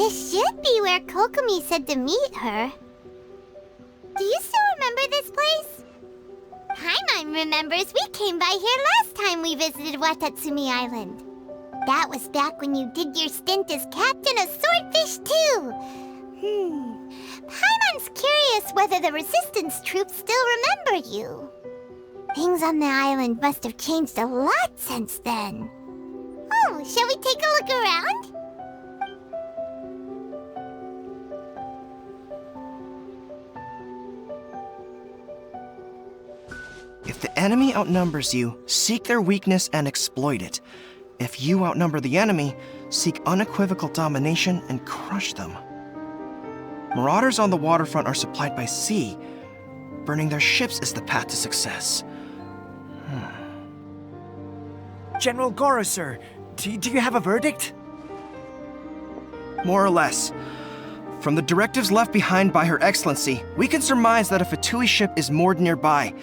This should be where Kokomi said to meet her. Do you still remember this place? Paimon remembers we came by here last time we visited Watatsumi Island. That was back when you did your stint as captain of Swordfish too. Paimon's curious whether the Resistance troops still remember you. Things on the island must have changed a lot since then. Oh, shall we take a look around? If the enemy outnumbers you, seek their weakness and exploit it. If you outnumber the enemy, seek unequivocal domination and crush them. Marauders on the waterfront are supplied by sea. Burning their ships is the path to success. General Goro, sir, do you have a verdict? More or less. From the directives left behind by Her Excellency, we can surmise that a Fatui ship is moored nearby.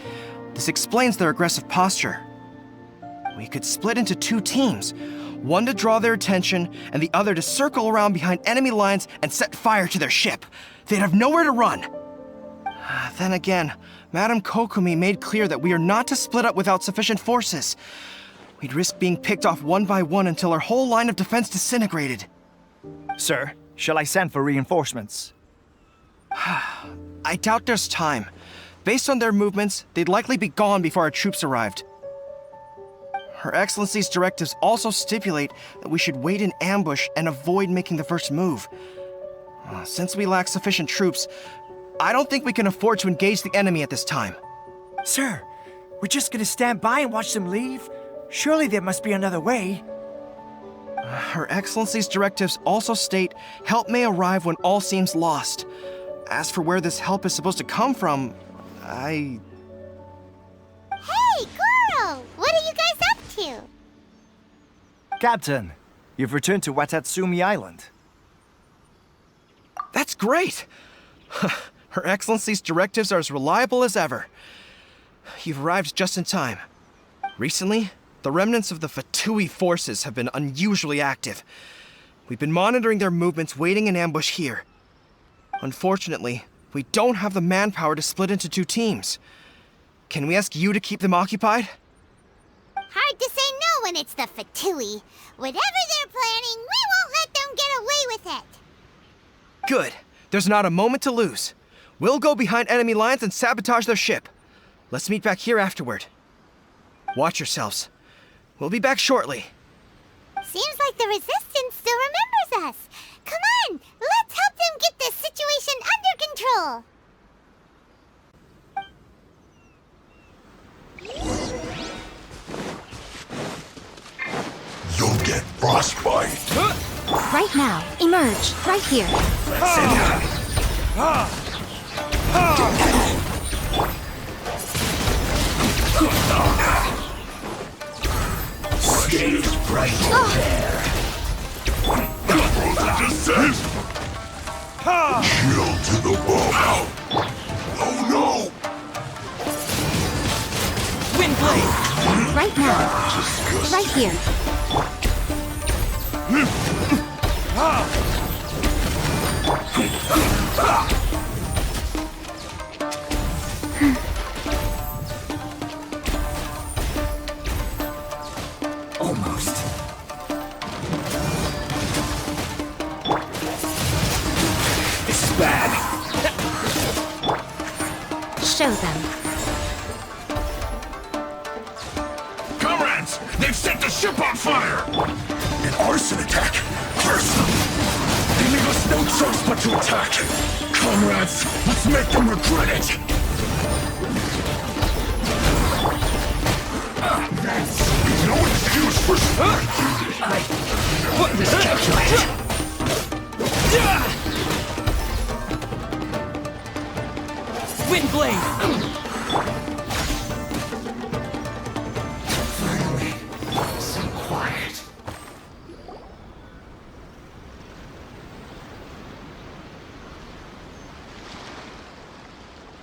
This explains their aggressive posture. We could split into two teams, one to draw their attention and the other to circle around behind enemy lines and set fire to their ship. They'd have nowhere to run. Then again, Madame Kokomi made clear that we are not to split up without sufficient forces. We'd risk being picked off one by one until our whole line of defense disintegrated. Sir, shall I send for reinforcements? I doubt there's time. Based on their movements, they'd likely be gone before our troops arrived. Her Excellency's directives also stipulate that we should wait in ambush and avoid making the first move. Since we lack sufficient troops, I don't think we can afford to engage the enemy at this time. Sir, we're just gonna stand by and watch them leave? Surely there must be another way. Her Excellency's directives also state help may arrive when all seems lost. As for where this help is supposed to come from, Hey, Goro! What are you guys up to? Captain, you've returned to Watatsumi Island. That's great! Her Excellency's directives are as reliable as ever. You've arrived just in time. Recently, the remnants of the Fatui forces have been unusually active. We've been monitoring their movements, waiting in ambush here. Unfortunately, we don't have the manpower to split into two teams. Can we ask you to keep them occupied? Hard to say no when it's the Fatui. Whatever they're planning, we won't let them get away with it. Good. There's not a moment to lose. We'll go behind enemy lines and sabotage their ship. Let's meet back here afterward. Watch yourselves. We'll be back shortly. Seems like the Resistance still remembers us. Come on, let's help them get this situation under control. You'll get frostbite. Right now, emerge, right here. Stage bright there. Descent. Chill to the bone. Oh no! Windblade! Right now, Disgusting. right here. Almost. This is bad. Show them. Comrades, they've set the ship on fire! An arson attack! Curse them! They leave us no choice but to attack! Comrades, let's make them regret it! There's no excuse for I miscalculated. Windblade! Finally, so quiet.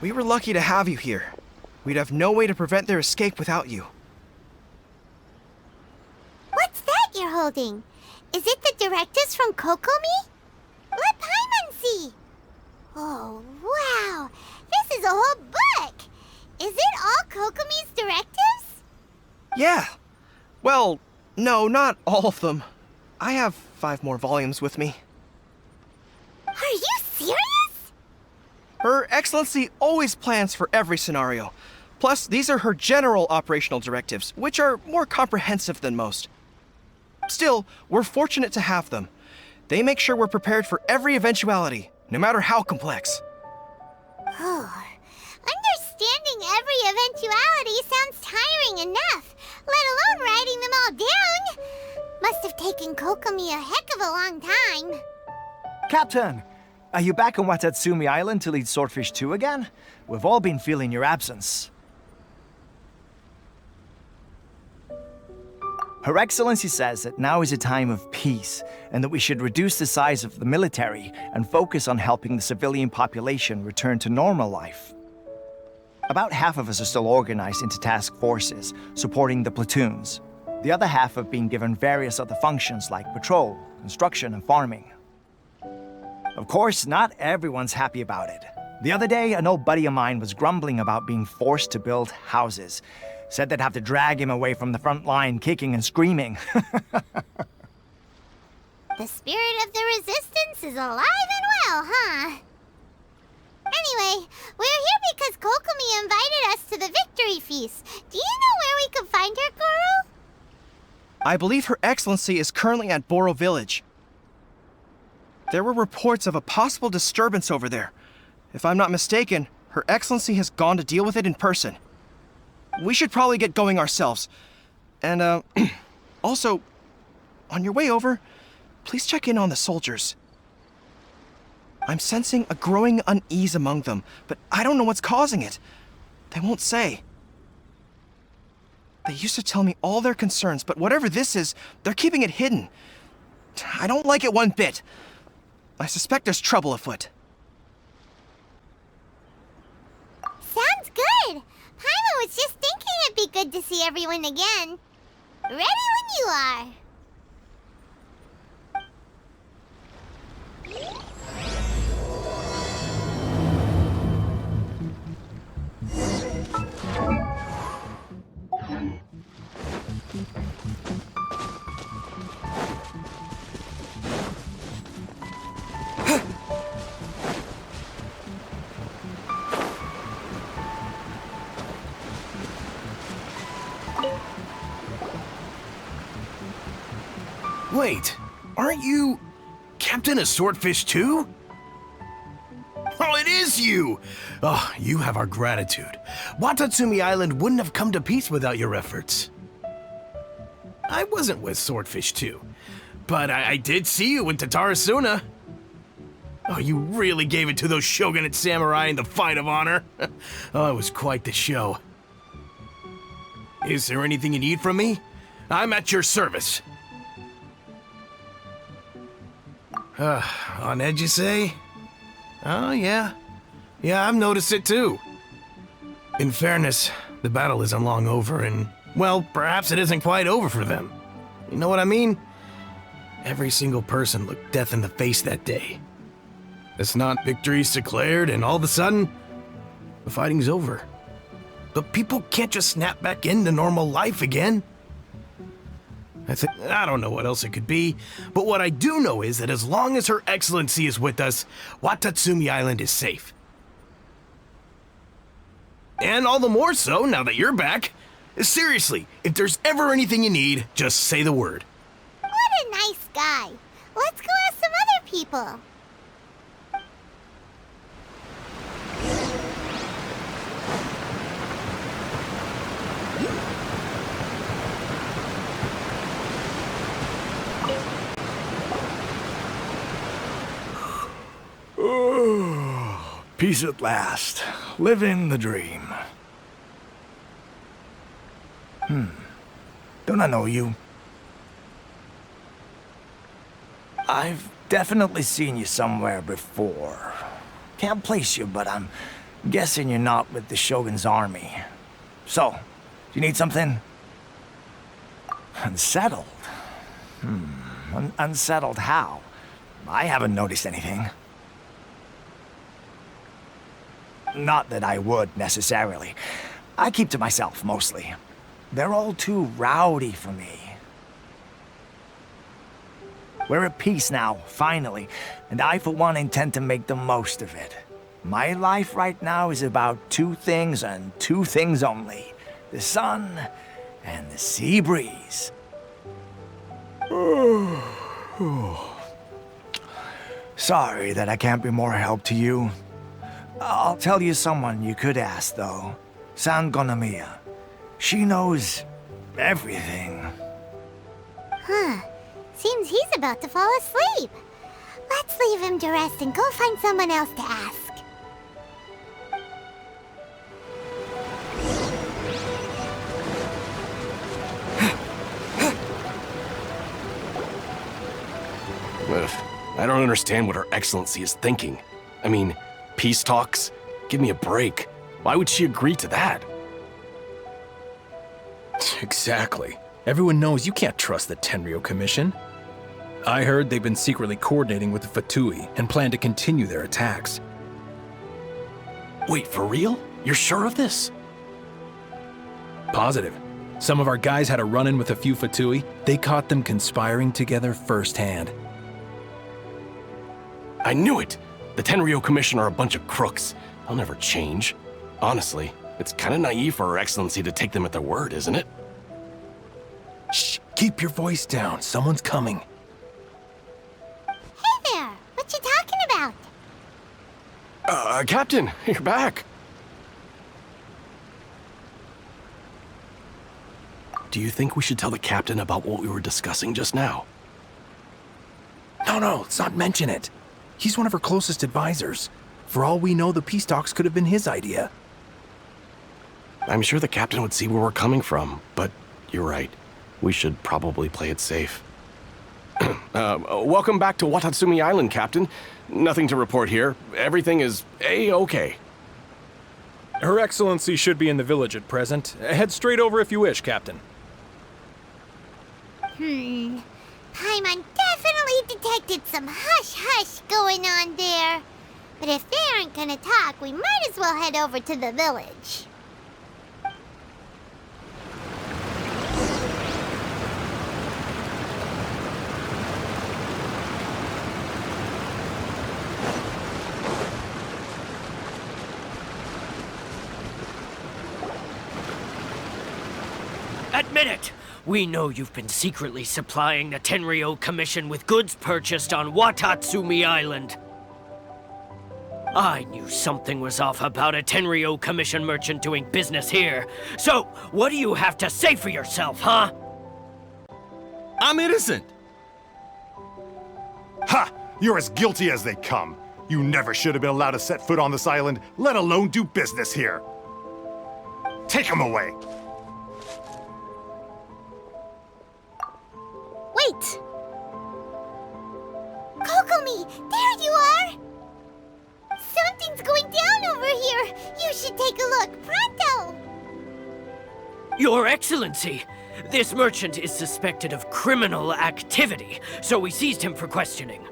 We were lucky to have you here. We'd have no way to prevent their escape without you. What's that you're holding? Is it the directives from Kokomi? Oh, wow! This is a whole book! Is it all Kokomi's directives? Yeah. Well, no, not all of them. I have 5 more volumes with me. Are you serious? Her Excellency always plans for every scenario. Plus, these are her general operational directives, which are more comprehensive than most. Still, we're fortunate to have them. They make sure we're prepared for every eventuality, no matter how complex. Oh, understanding every eventuality sounds tiring enough, let alone writing them all down. Must have taken Kokomi a heck of a long time. Captain, are you back on Watatsumi Island to lead Swordfish 2 again? We've all been feeling your absence. Her Excellency says that now is a time of peace, and that we should reduce the size of the military and focus on helping the civilian population return to normal life. About half of us are still organized into task forces, supporting the platoons. The other half have been given various other functions like patrol, construction, and farming. Of course, not everyone's happy about it. The other day, an old buddy of mine was grumbling about being forced to build houses. Said they'd have to drag him away from the front line, kicking and screaming. The spirit of the resistance is alive and well, huh? Anyway, we're here because Kokomi invited us to the victory feast. Do you know where we can find her, Goro? I believe Her Excellency is currently at Boro Village. There were reports of a possible disturbance over there. If I'm not mistaken, Her Excellency has gone to deal with it in person. We should probably get going ourselves. And, also, on your way over, please check in on the soldiers. I'm sensing a growing unease among them, but I don't know what's causing it. They won't say. They used to tell me all their concerns, but whatever this is, they're keeping it hidden. I don't like it one bit. I suspect there's trouble afoot. Sounds good! Paimon was just thinking it'd be good to see everyone again. Ready when you are. Wait, aren't you Captain of Swordfish 2? Oh, it is you! Oh, you have our gratitude. Watatsumi Island wouldn't have come to peace without your efforts. I wasn't with Swordfish 2, but I did see you in Tatarasuna. Oh, you really gave it to those shogunate samurai in the fight of honor. Oh, it was quite the show. Is there anything you need from me? I'm at your service. On edge, you say? Oh, yeah. Yeah, I've noticed it too. In fairness, the battle isn't long over, and, well, perhaps it isn't quite over for them. You know what I mean? Every single person looked death in the face that day. It's not victory's declared, and all of a sudden, the fighting's over. But people can't just snap back into normal life again. I don't know what else it could be, but what I do know is that as long as Her Excellency is with us, Watatsumi Island is safe. And all the more so now that you're back. Seriously, if there's ever anything you need, just say the word. What a nice guy. Let's go ask some other people. Oh, peace at last. Living the dream. Don't I know you? I've definitely seen you somewhere before. Can't place you, but I'm guessing you're not with the Shogun's army. So, do you need something? Unsettled? Unsettled how? I haven't noticed anything. Not that I would, necessarily. I keep to myself, mostly. They're all too rowdy for me. We're at peace now, finally, and I, for one, intend to make the most of it. My life right now is about two things and two things only. The sun and the sea breeze. Sorry that I can't be more help to you. I'll tell you someone you could ask, though. Sangonomiya. She knows everything. Huh. Seems he's about to fall asleep. Let's leave him to rest and go find someone else to ask. I don't understand what Her Excellency is thinking. I mean, peace talks? Give me a break. Why would she agree to that? Exactly. Everyone knows you can't trust the Tenryou Commission. I heard they've been secretly coordinating with the Fatui and plan to continue their attacks. Wait, for real? You're sure of this? Positive. Some of our guys had a run-in with a few Fatui. They caught them conspiring together firsthand. I knew it! The Tenryou Commission are a bunch of crooks. They'll never change. Honestly, it's kind of naive for Her Excellency to take them at their word, isn't it? Shh! Keep your voice down. Someone's coming. Hey there! What you talking about? Captain, you're back. Do you think we should tell the captain about what we were discussing just now? No, let's not mention it. He's one of her closest advisors. For all we know, the peace talks could have been his idea. I'm sure the captain would see where we're coming from, but you're right. We should probably play it safe. Welcome back to Watatsumi Island, Captain. Nothing to report here. Everything is A-okay. Her Excellency should be in the village at present. Head straight over if you wish, Captain. Paimon definitely detected some hush-hush going on there. But if they aren't gonna talk, we might as well head over to the village. Admit it! We know you've been secretly supplying the Tenryou Commission with goods purchased on Watatsumi Island. I knew something was off about a Tenryou Commission merchant doing business here. So, what do you have to say for yourself, huh? I'm innocent! Ha! You're as guilty as they come. You never should have been allowed to set foot on this island, let alone do business here. Take him away! Wait! Kokomi, there you are! Something's going down over here! You should take a look, pronto! Your Excellency! This merchant is suspected of criminal activity, so we seized him for questioning.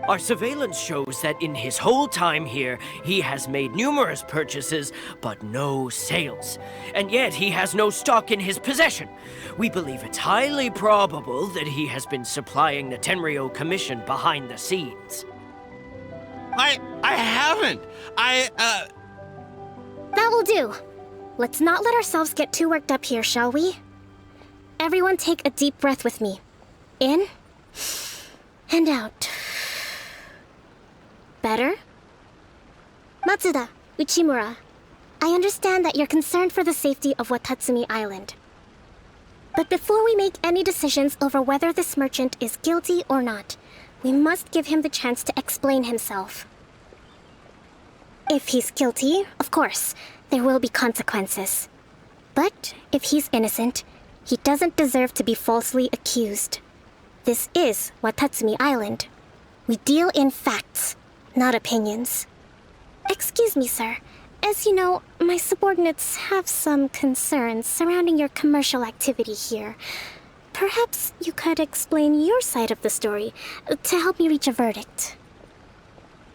Our surveillance shows that in his whole time here, he has made numerous purchases, but no sales. And yet he has no stock in his possession. We believe it's highly probable that he has been supplying the Tenryou Commission behind the scenes. I haven't! That will do. Let's not let ourselves get too worked up here, shall we? Everyone take a deep breath with me. In and out. Better? Matsuda, Uchimura, I understand that you're concerned for the safety of Watatsumi Island. But before we make any decisions over whether this merchant is guilty or not, we must give him the chance to explain himself. If he's guilty, of course, there will be consequences. But if he's innocent, he doesn't deserve to be falsely accused. This is Watatsumi Island. We deal in facts, not opinions. Excuse me, sir. As you know, my subordinates have some concerns surrounding your commercial activity here. Perhaps you could explain your side of the story to help me reach a verdict.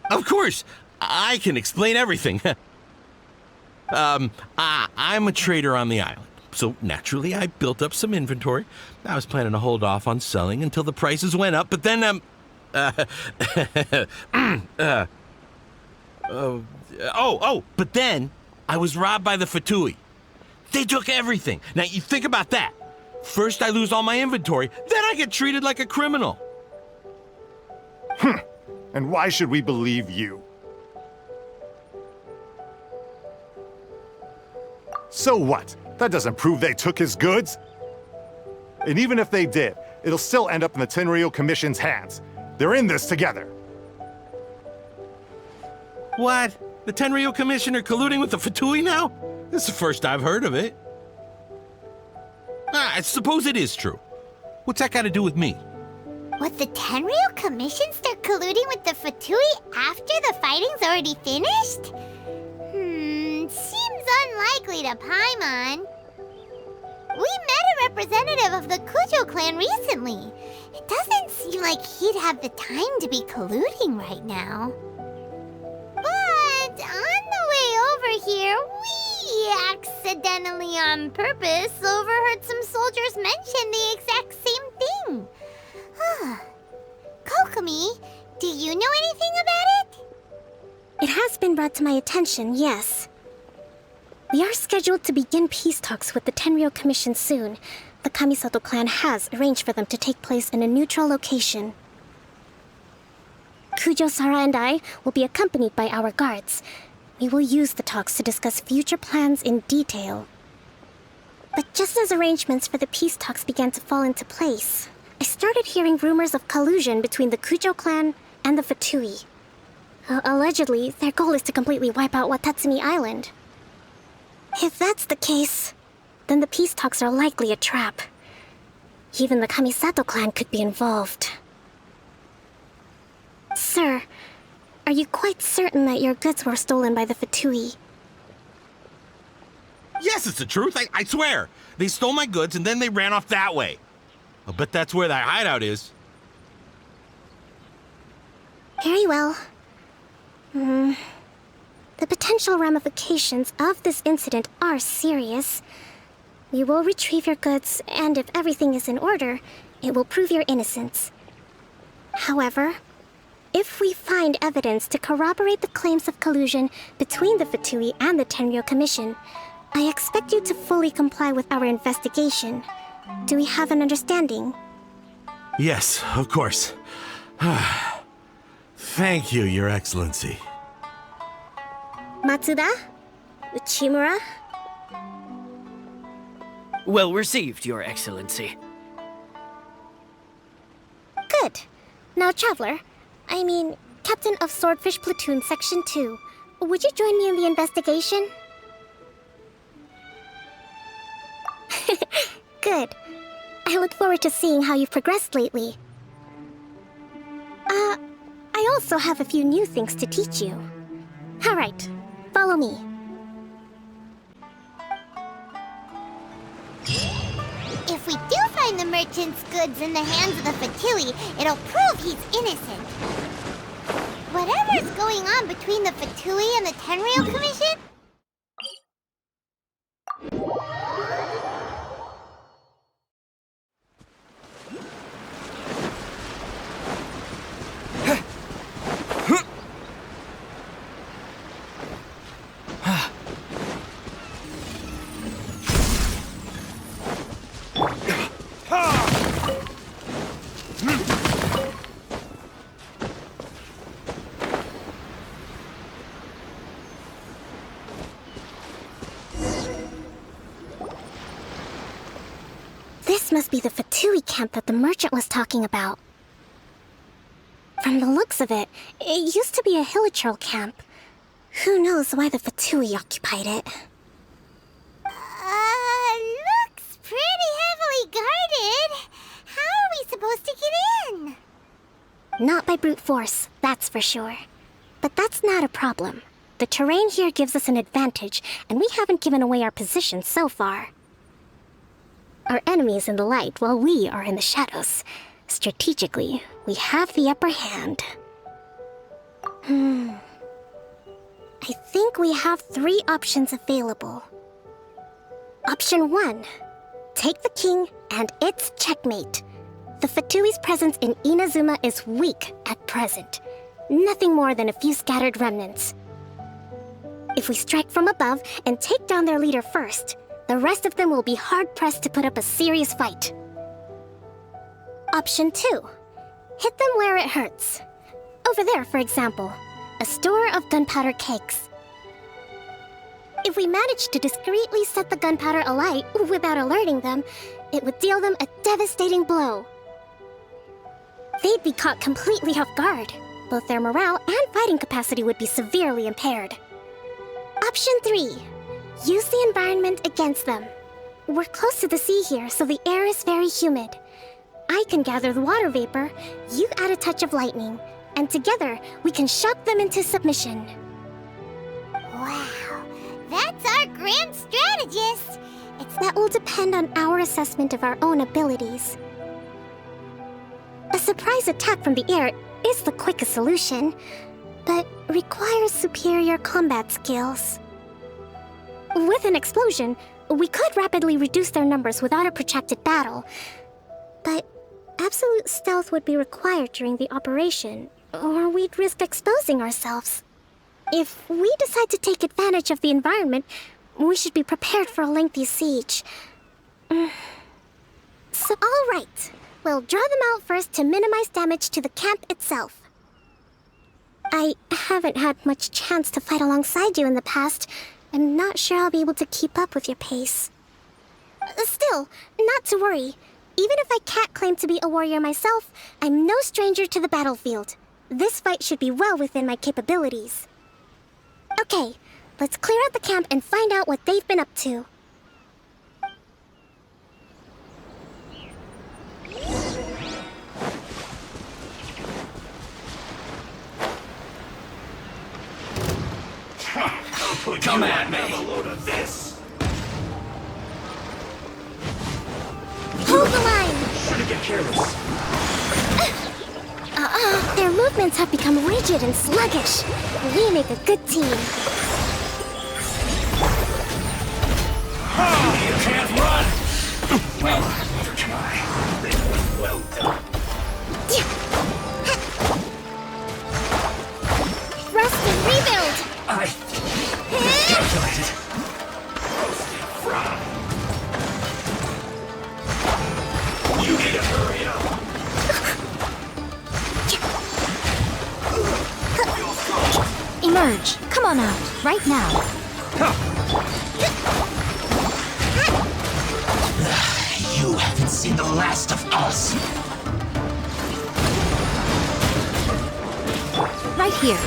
Of course! I can explain everything. I'm a trader on the island, so naturally I built up some inventory. I was planning to hold off on selling until the prices went up, but then, but then I was robbed by the Fatui. They took everything. Now, you think about that. First I lose all my inventory, then I get treated like a criminal. And why should we believe you? So what? That doesn't prove they took his goods. And even if they did, it'll still end up in the Tenryou Commission's hands. They're in this together. What? The Tenryou Commission are colluding with the Fatui now? This is the first I've heard of it. I suppose it is true. What's that got to do with me? What, the Tenryou Commission start colluding with the Fatui after the fighting's already finished? Seems unlikely to Paimon. We met a representative of the Kujo clan recently. It doesn't seem like he'd have the time to be colluding right now. But on the way over here, we accidentally on purpose overheard some soldiers mention the exact same thing. Kokomi, do you know anything about it? It has been brought to my attention, yes. We are scheduled to begin peace talks with the Tenryou Commission soon. The Kamisato clan has arranged for them to take place in a neutral location. Kujo-Sara and I will be accompanied by our guards. We will use the talks to discuss future plans in detail. But just as arrangements for the peace talks began to fall into place, I started hearing rumors of collusion between the Kujo clan and the Fatui. Allegedly, their goal is to completely wipe out Watatsumi Island. If that's the case, then the peace talks are likely a trap. Even the Kamisato clan could be involved. Sir, are you quite certain that your goods were stolen by the Fatui? Yes, it's the truth. I swear. They stole my goods and then they ran off that way. I'll bet that's where that hideout is. Very well. The potential ramifications of this incident are serious. We will retrieve your goods, and if everything is in order, it will prove your innocence. However, if we find evidence to corroborate the claims of collusion between the Fatui and the Tenryou Commission, I expect you to fully comply with our investigation. Do we have an understanding? Yes, of course. Thank you, Your Excellency. Matsuda? Uchimura? Well received, Your Excellency. Good. Now, Traveler, Captain of Swordfish Platoon Section 2, would you join me in the investigation? Good. I look forward to seeing how you've progressed lately. I also have a few new things to teach you. Alright, follow me. If we do find the merchant's goods in the hands of the Fatui, it'll prove he's innocent. Whatever's going on between the Fatui and the Tenryou Commission... This must be the Fatui camp that the merchant was talking about. From the looks of it, it used to be a hilichurl camp. Who knows why the Fatui occupied it? Looks pretty heavily guarded. How are we supposed to get in? Not by brute force, that's for sure. But that's not a problem. The terrain here gives us an advantage, and we haven't given away our position so far. Our enemy is in the light, while we are in the shadows. Strategically, we have the upper hand. I think we have 3 options available. Option 1. Take the king, and it's checkmate. The Fatui's presence in Inazuma is weak at present. Nothing more than a few scattered remnants. If we strike from above and take down their leader first, the rest of them will be hard-pressed to put up a serious fight. Option 2. Hit them where it hurts. Over there, for example, a store of gunpowder cakes. If we manage to discreetly set the gunpowder alight without alerting them, it would deal them a devastating blow. They'd be caught completely off guard. Both their morale and fighting capacity would be severely impaired. Option 3. Use the environment against them. We're close to the sea here, so the air is very humid. I can gather the water vapor, you add a touch of lightning, and together we can shock them into submission. Wow, that's our grand strategist. That will depend on our assessment of our own abilities. A surprise attack from the air is the quickest solution, but requires superior combat skills. With an explosion, we could rapidly reduce their numbers without a protracted battle, but absolute stealth would be required during the operation, or we'd risk exposing ourselves. If we decide to take advantage of the environment, we should be prepared for a lengthy siege. So, all right. We'll draw them out first to minimize damage to the camp itself. I haven't had much chance to fight alongside you in the past. I'm not sure I'll be able to keep up with your pace. Still, not to worry. Even if I can't claim to be a warrior myself, I'm no stranger to the battlefield. This fight should be well within my capabilities. Okay, let's clear out the camp and find out what they've been up to. Come at me! Have a load of this! Hold the line! Shouldn't get careless. Their movements have become rigid and sluggish. We make a good team. You can't run! Well, neither can I. Well done. Thrust and rebuild! I calculated. Roasted fry. You need to hurry up. Emerge. Come on out. Right now. You haven't seen the last of us. Right here.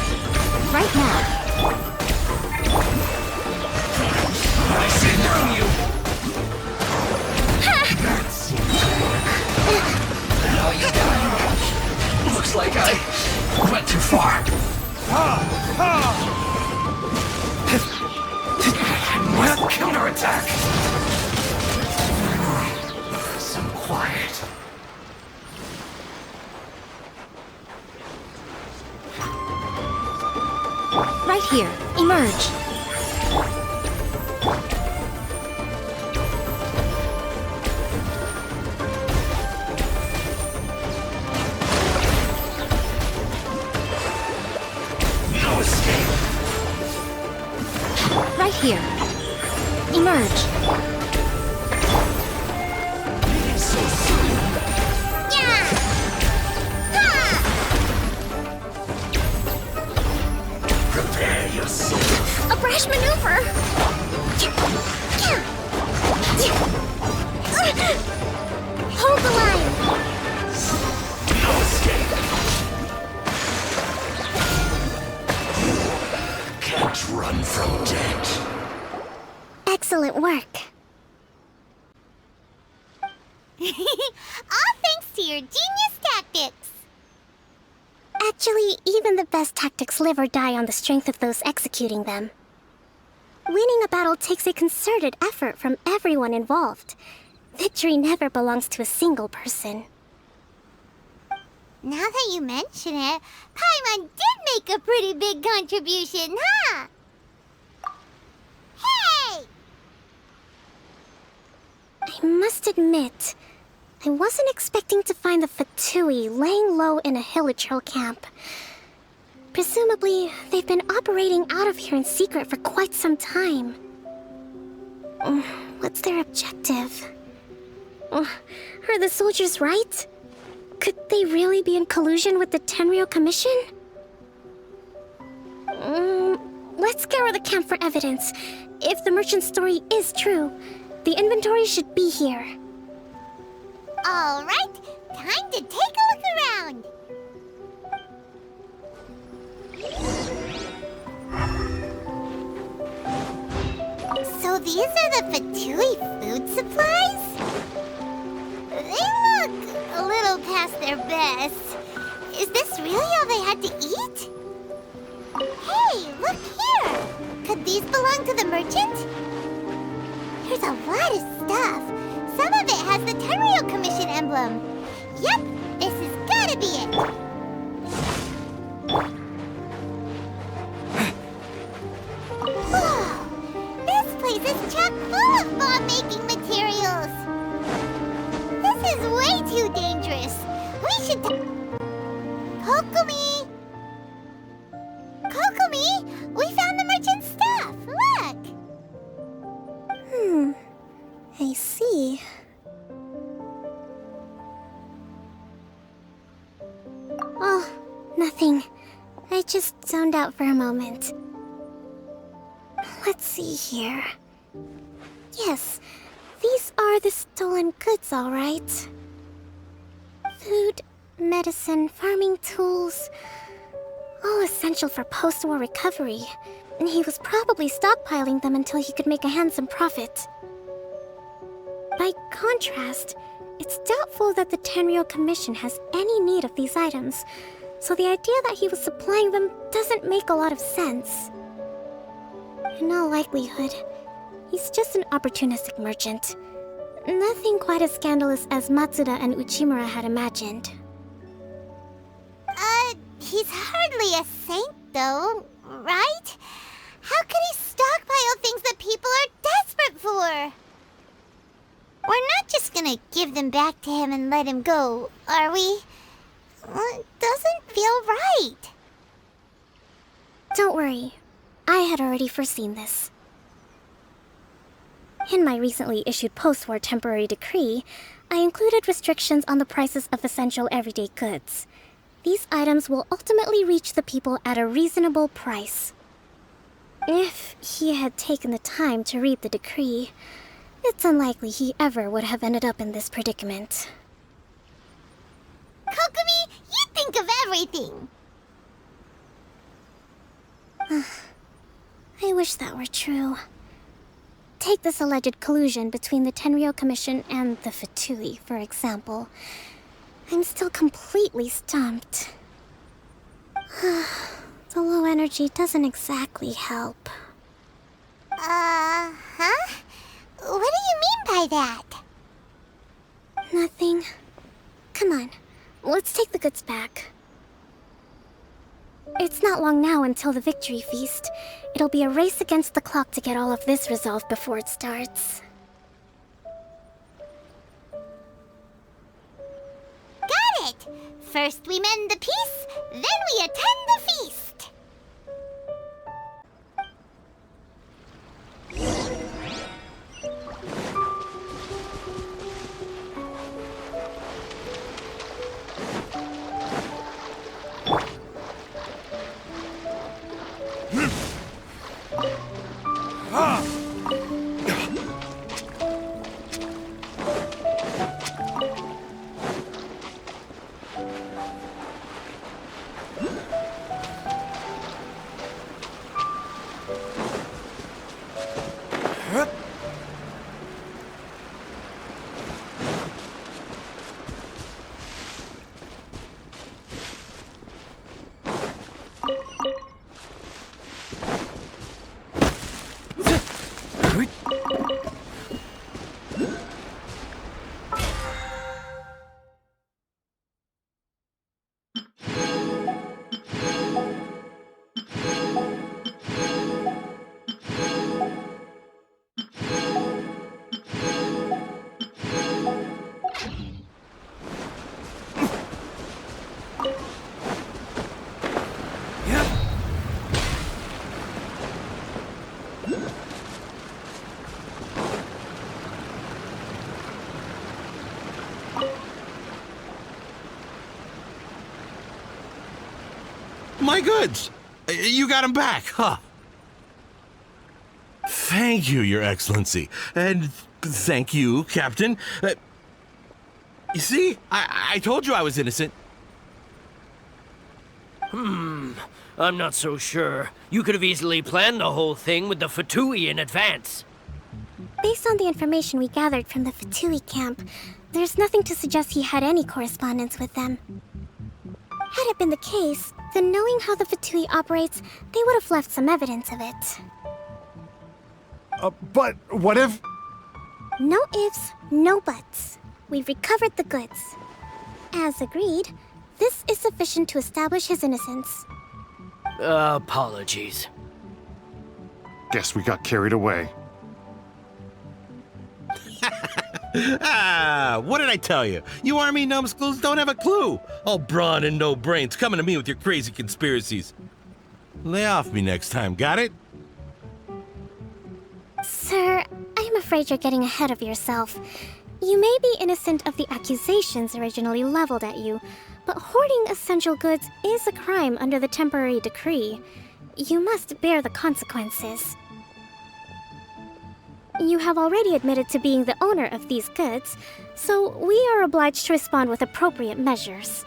Right now. I see through you. That seems to work. Now you're done. Looks like I went too far. Well, counterattack. Some quiet. Right here. Emerge. No escape. Right here. Emerge. So soon. Prepare yourself. A brash maneuver! Hold the line! No escape. Can't run from death. Excellent work. All thanks to your genius tactics. Actually, even the best tactics live or die on the strength of those executing them. Winning a battle takes a concerted effort from everyone involved. Victory never belongs to a single person. Now that you mention it, Paimon did make a pretty big contribution, huh? I must admit, I wasn't expecting to find the Fatui laying low in a Hilichurl camp. Presumably, they've been operating out of here in secret for quite some time. What's their objective? Are the soldiers right? Could they really be in collusion with the Tenryou Commission? Let's scour the camp for evidence. If the merchant's story is true, the inventory should be here. All right, time to take a look around. So these are the Fatui food supplies? They look a little past their best. Is this really all they had to eat? Hey, look here! Could these belong to the merchant? There's a lot of stuff. Some of it has the Tenryou Commission emblem. Yep, this has gotta be it. Whoa! This place is chock full of bomb-making materials. This is way too dangerous. We should... Kokomi! Kokomi! We found the merchant's stuff! Look! I see. Oh, nothing. I just zoned out for a moment. Let's see here. Yes, these are the stolen goods, all right. Food, medicine, farming tools, all essential for post-war recovery. And he was probably stockpiling them until he could make a handsome profit. By contrast, it's doubtful that the Tenryou Commission has any need of these items, so the idea that he was supplying them doesn't make a lot of sense. In all likelihood, he's just an opportunistic merchant. Nothing quite as scandalous as Matsuda and Uchimura had imagined. He's hardly a saint, though, right? How could he stockpile things that people are desperate for? We're not just gonna give them back to him and let him go, are we? It doesn't feel right. Don't worry. I had already foreseen this. In my recently issued post-war temporary decree, I included restrictions on the prices of essential everyday goods. These items will ultimately reach the people at a reasonable price. If he had taken the time to read the decree, it's unlikely he ever would have ended up in this predicament. Kokomi, you think of everything! I wish that were true. Take this alleged collusion between the Tenryou Commission and the Fatui, for example. I'm still completely stumped. The low energy doesn't exactly help. Huh? What do you mean by that? Nothing. Come on, let's take the goods back. It's not long now until the victory feast. It'll be a race against the clock to get all of this resolved before it starts. Got it! First we mend the peace, then we attend the feast! My goods! You got them back, huh? Thank you, Your Excellency. And thank you, Captain. You see? I told you I was innocent. I'm not so sure. You could have easily planned the whole thing with the Fatui in advance. Based on the information we gathered from the Fatui camp, there's nothing to suggest he had any correspondence with them. Had it been the case, then knowing how the Fatui operates, they would have left some evidence of it. But what if... No ifs, no buts. We've recovered the goods. As agreed, this is sufficient to establish his innocence. Apologies. Guess we got carried away. What did I tell you? You army numbskulls don't have a clue. All brawn and no brains coming to me with your crazy conspiracies. Lay off me next time, got it? Sir, I'm afraid you're getting ahead of yourself. You may be innocent of the accusations originally leveled at you, but hoarding essential goods is a crime under the temporary decree. You must bear the consequences. You have already admitted to being the owner of these goods, so we are obliged to respond with appropriate measures.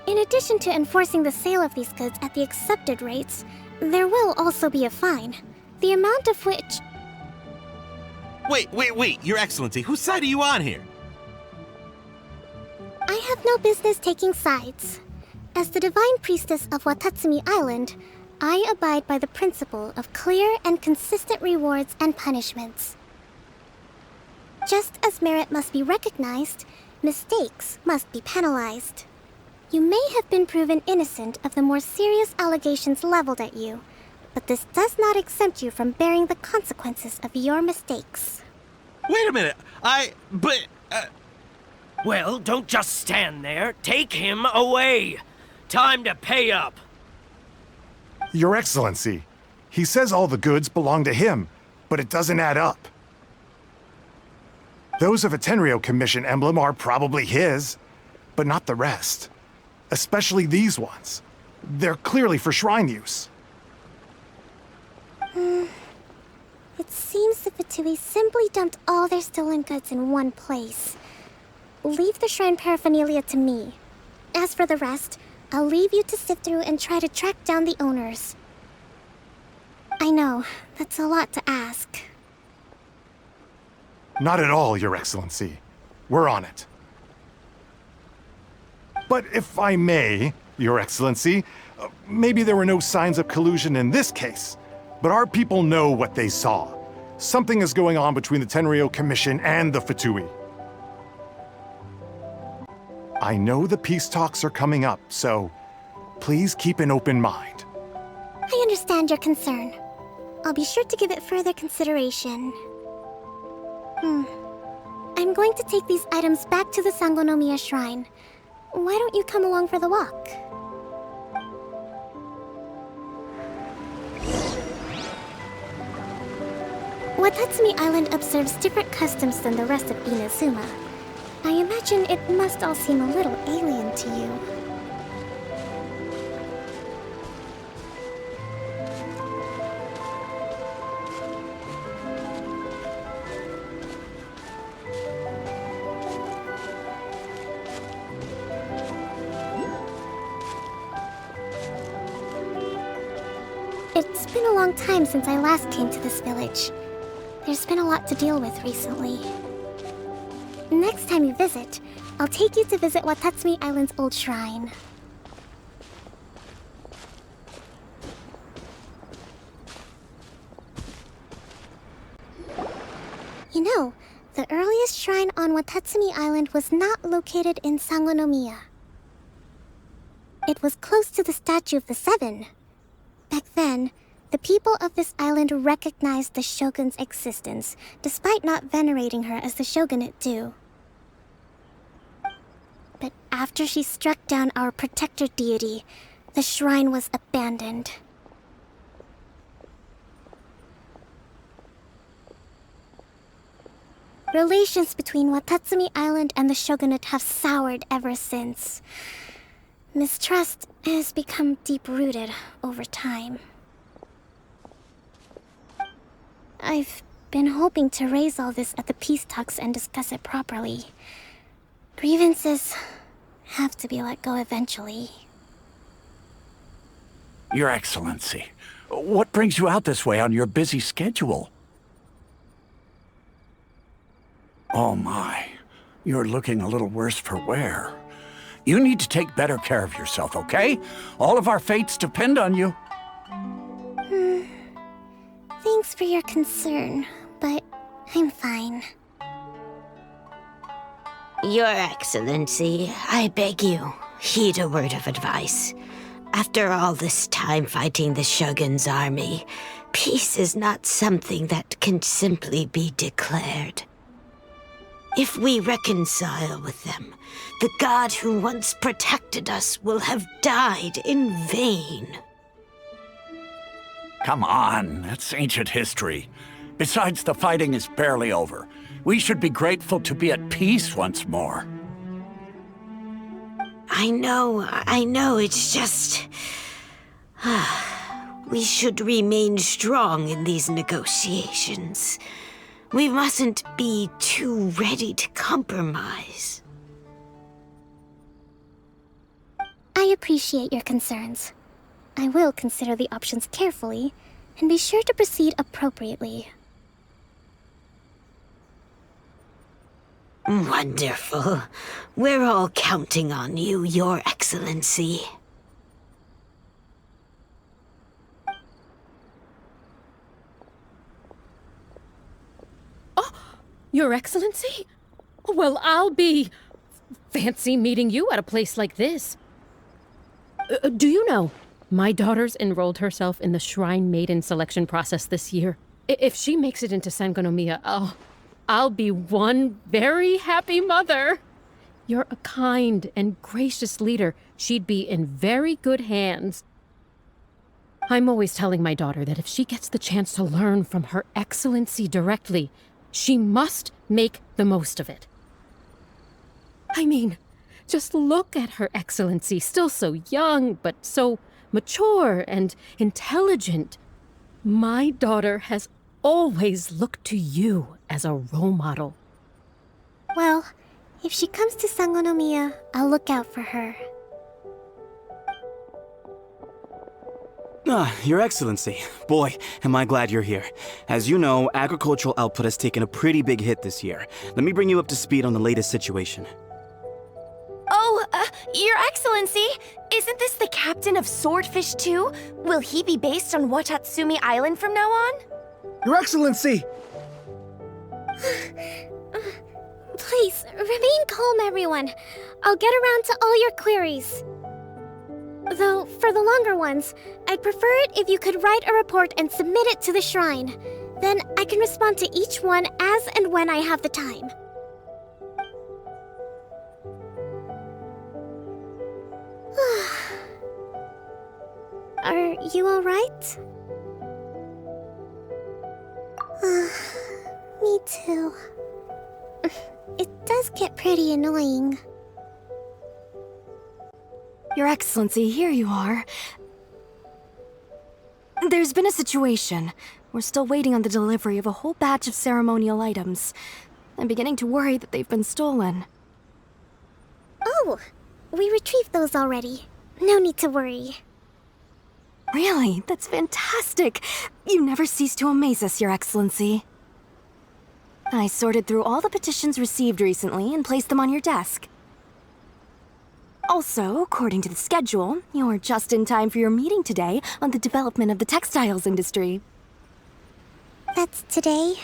In addition to enforcing the sale of these goods at the accepted rates, there will also be a fine, the amount of which... Wait, Your Excellency, whose side are you on here? I have no business taking sides. As the Divine Priestess of Watatsumi Island, I abide by the principle of clear and consistent rewards and punishments. Just as merit must be recognized, mistakes must be penalized. You may have been proven innocent of the more serious allegations leveled at you, but this does not exempt you from bearing the consequences of your mistakes. Wait a minute, Well, don't just stand there. Take him away. Time to pay up. Your Excellency, he says all the goods belong to him, but it doesn't add up. Those of a Tenryou Commission emblem are probably his, but not the rest. Especially these ones. They're clearly for shrine use. It seems the Fatui simply dumped all their stolen goods in one place. Leave the shrine paraphernalia to me. As for the rest, I'll leave you to sift through and try to track down the owners. I know, that's a lot to ask. Not at all, Your Excellency. We're on it. But if I may, Your Excellency, maybe there were no signs of collusion in this case, but our people know what they saw. Something is going on between the Tenryou Commission and the Fatui. I know the peace talks are coming up, so please keep an open mind. I understand your concern. I'll be sure to give it further consideration. I'm going to take these items back to the Sangonomiya Shrine. Why don't you come along for the walk? Watatsumi Island observes different customs than the rest of Inazuma. I imagine it must all seem a little alien to you. It's been a long time since I last came to this village. There's been a lot to deal with recently. Next time you visit, I'll take you to visit Watatsumi Island's old shrine. You know, the earliest shrine on Watatsumi Island was not located in Sangonomiya. It was close to the Statue of the Seven. Back then, the people of this island recognized the shogun's existence, despite not venerating her as the shogunate do. But after she struck down our protector deity, the shrine was abandoned. Relations between Watatsumi Island and the shogunate have soured ever since. Mistrust has become deep-rooted over time. I've been hoping to raise all this at the peace talks and discuss it properly. Grievances have to be let go eventually. Your Excellency, what brings you out this way on your busy schedule? Oh my, you're looking a little worse for wear. You need to take better care of yourself, okay? All of our fates depend on you. Thanks for your concern, but I'm fine. Your Excellency, I beg you, heed a word of advice. After all this time fighting the Shogun's army, peace is not something that can simply be declared. If we reconcile with them, the god who once protected us will have died in vain. Come on, that's ancient history. Besides, the fighting is barely over. We should be grateful to be at peace once more. I know, it's just... we should remain strong in these negotiations. We mustn't be too ready to compromise. I appreciate your concerns. I will consider the options carefully, and be sure to proceed appropriately. Wonderful. We're all counting on you, Your Excellency. Oh, Your Excellency? Well, I'll be... fancy meeting you at a place like this. Do you know, my daughter's enrolled herself in the Shrine Maiden selection process this year. If she makes it into Sangonomiya, I'll be one very happy mother. You're a kind and gracious leader. She'd be in very good hands. I'm always telling my daughter that if she gets the chance to learn from Her Excellency directly, she must make the most of it. I mean, just look at Her Excellency, still so young, but so mature and intelligent. My daughter has always looked to you as a role model. Well, if she comes to Sangonomiya, I'll look out for her. Your Excellency. Boy, am I glad you're here. As you know, agricultural output has taken a pretty big hit this year. Let me bring you up to speed on the latest situation. Oh, Your Excellency, isn't this the captain of Swordfish 2? Will he be based on Watatsumi Island from now on? Your Excellency! Please, remain calm, everyone. I'll get around to all your queries. Though, for the longer ones, I'd prefer it if you could write a report and submit it to the shrine. Then I can respond to each one as and when I have the time. Are you alright? Me too. It does get pretty annoying. Your Excellency, here you are. There's been a situation. We're still waiting on the delivery of a whole batch of ceremonial items. I'm beginning to worry that they've been stolen. Oh, we retrieved those already. No need to worry. Really? That's fantastic! You never cease to amaze us, Your Excellency. I sorted through all the petitions received recently and placed them on your desk. Also, according to the schedule, you're just in time for your meeting today on the development of the textiles industry. That's today?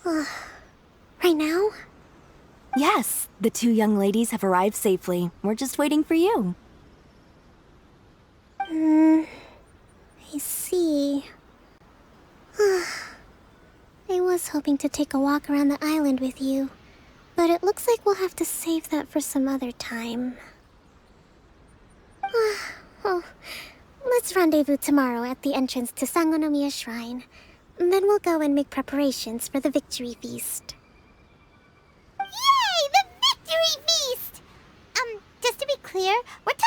Right now? Yes, the two young ladies have arrived safely. We're just waiting for you. I see. I was hoping to take a walk around the island with you, but it looks like we'll have to save that for some other time. Well, let's rendezvous tomorrow at the entrance to Sangonomiya Shrine. Then we'll go and make preparations for the victory feast. Yay! The victory feast! Just to be clear, what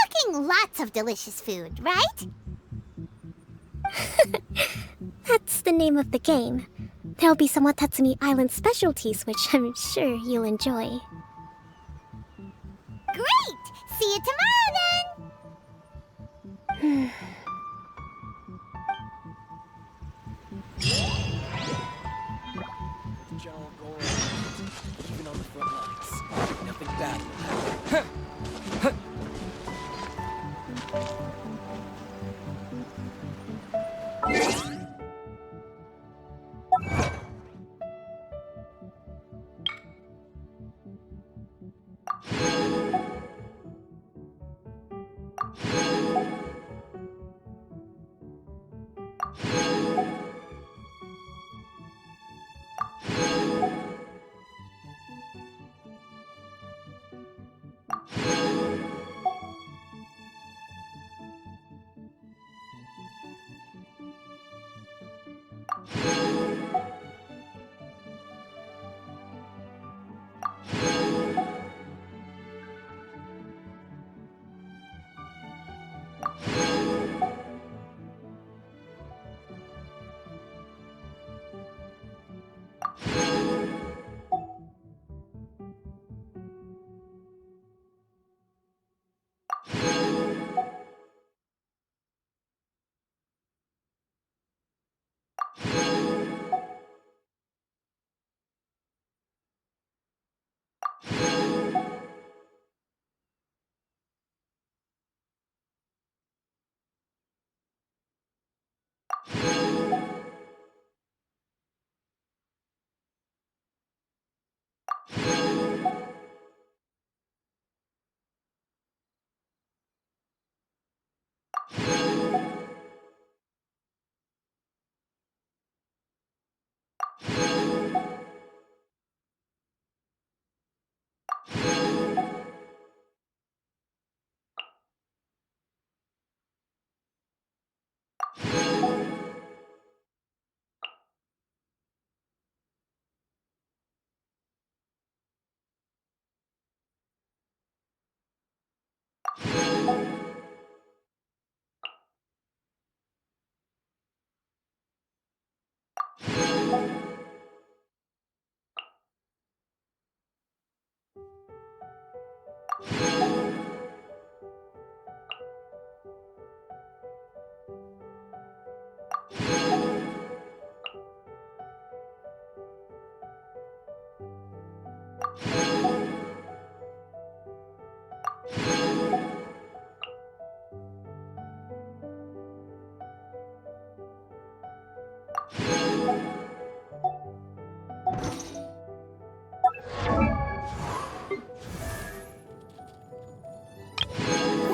lots of delicious food, right? That's the name of the game. There'll be some Watatsumi Island specialties, which I'm sure you'll enjoy. Great! See you tomorrow then! Even on the front lines, nothing bad will happen.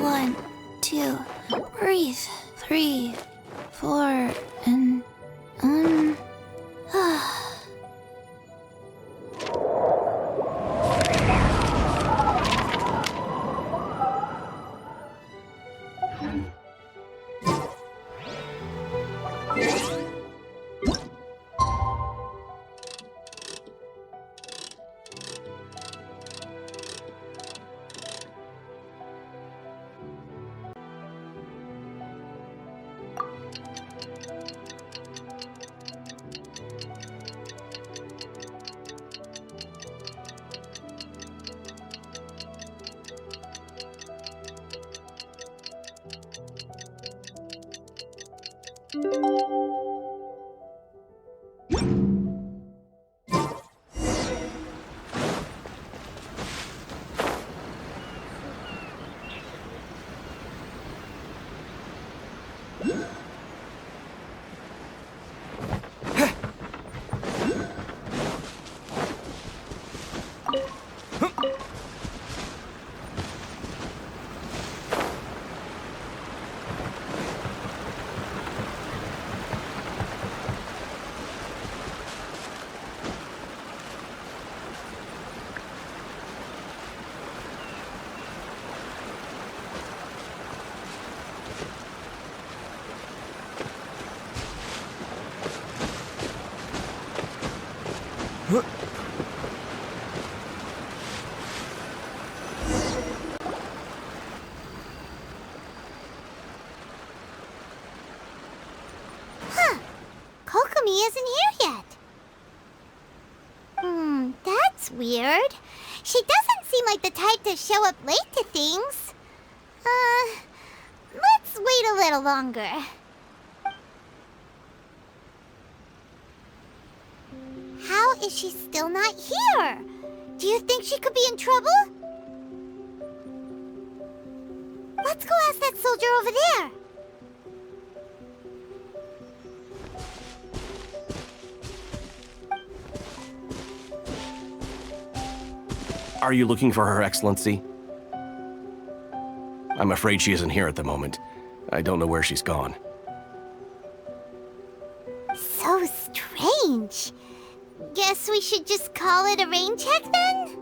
One, two, breathe. 3, 4, and isn't here yet. That's weird. She doesn't seem like the type to show up late to things. Let's wait a little longer. How is she still not here? Do you think she could be in trouble? Let's go ask that soldier over there. Are you looking for Her Excellency? I'm afraid she isn't here at the moment. I don't know where she's gone. So strange. Guess we should just call it a rain check then?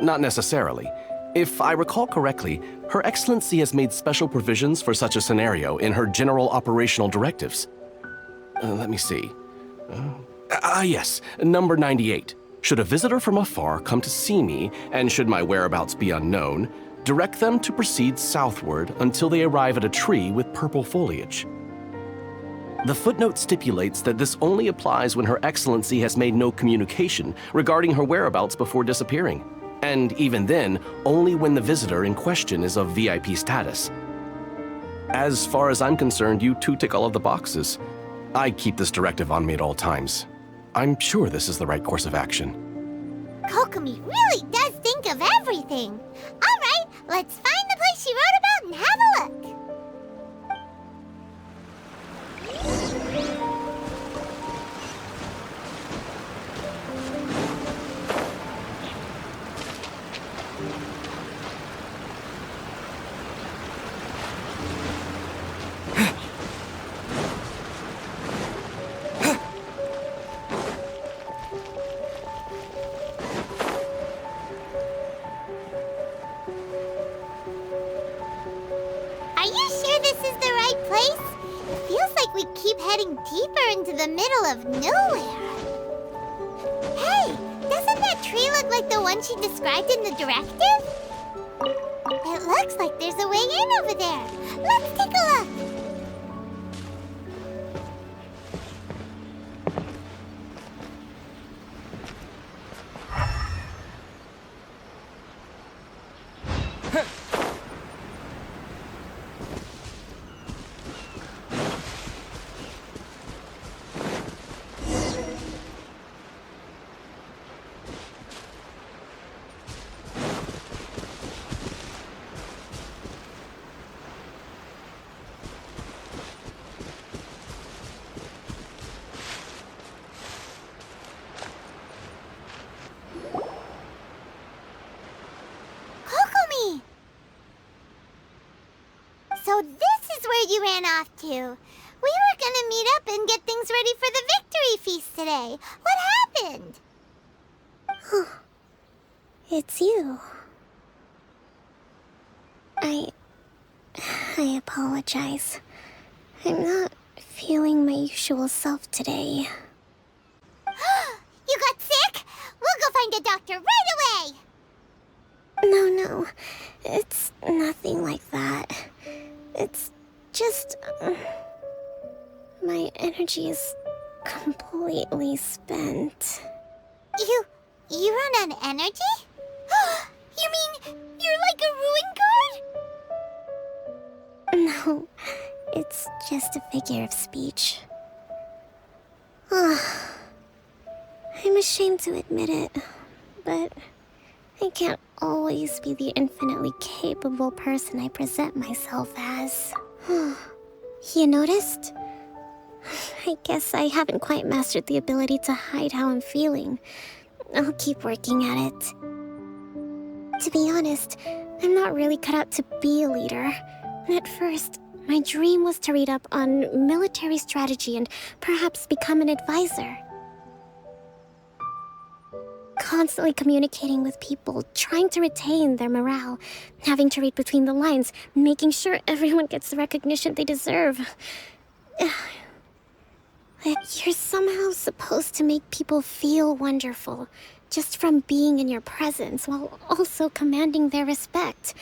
Not necessarily. If I recall correctly, Her Excellency has made special provisions for such a scenario in her general operational directives. Let me see. Yes, number 98. Should a visitor from afar come to see me, and should my whereabouts be unknown, direct them to proceed southward until they arrive at a tree with purple foliage. The footnote stipulates that this only applies when Her Excellency has made no communication regarding her whereabouts before disappearing, and even then, only when the visitor in question is of VIP status. As far as I'm concerned, you two tick all of the boxes. I keep this directive on me at all times. I'm sure this is the right course of action. Kokomi really does think of everything. All right, let's find the place she wrote about and have a look. Are you sure this is the right place? It feels like we keep heading deeper into the middle of nowhere. Hey, doesn't that tree look like the one she described in the directive? It looks like there's a way in over there. Let's take a look. So this is where you ran off to. We were gonna meet up and get things ready for the victory feast today. What happened? It's you. I apologize. I'm not feeling my usual self today. You got sick? We'll go find a doctor right away! No. It's nothing like that. It's just... my energy is completely spent. You run on energy? You mean you're like a ruin guard? No, it's just a figure of speech. I'm ashamed to admit it, but I can't always be the infinitely capable person I present myself as. You noticed? I guess I haven't quite mastered the ability to hide how I'm feeling. I'll keep working at it. To be honest, I'm not really cut out to be a leader. At first, my dream was to read up on military strategy and perhaps become an advisor. Constantly communicating with people, trying to retain their morale, having to read between the lines, making sure everyone gets the recognition they deserve. You're somehow supposed to make people feel wonderful, just from being in your presence, while also commanding their respect.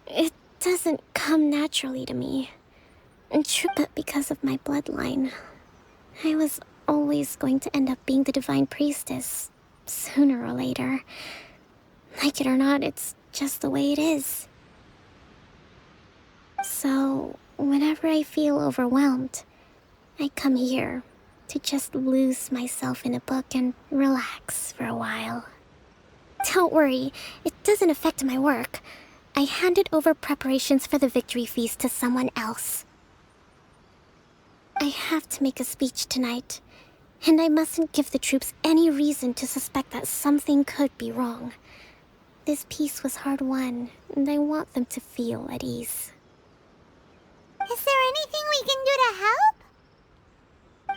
It doesn't come naturally to me. But because of my bloodline, I was always going to end up being the Divine Priestess, sooner or later. Like it or not, it's just the way it is. So, whenever I feel overwhelmed, I come here to just lose myself in a book and relax for a while. Don't worry, it doesn't affect my work. I handed over preparations for the victory feast to someone else. I have to make a speech tonight, and I mustn't give the troops any reason to suspect that something could be wrong. This peace was hard-won, and I want them to feel at ease. Is there anything we can do to help?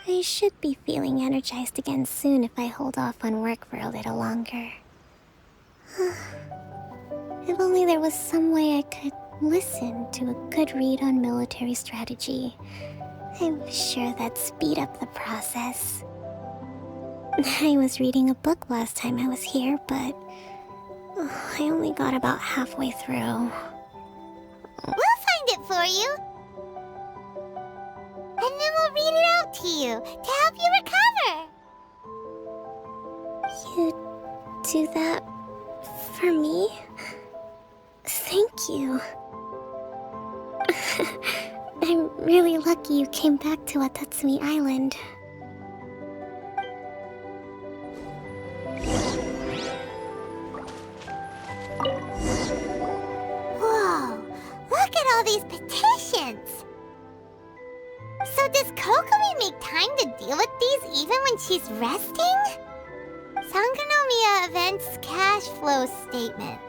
I should be feeling energized again soon if I hold off on work for a little longer. If only there was some way I could listen to a good read on military strategy. I'm sure that'd speed up the process. I was reading a book last time I was here, but I only got about halfway through. We'll find it for you. And then we'll read it out to you to help you recover. You do that for me? Thank you. I'm really lucky you came back to Watatsumi Island. Whoa, look at all these petitions. So does Kokomi make time to deal with these even when she's resting? Sangonomiya Events Cash Flow Statement.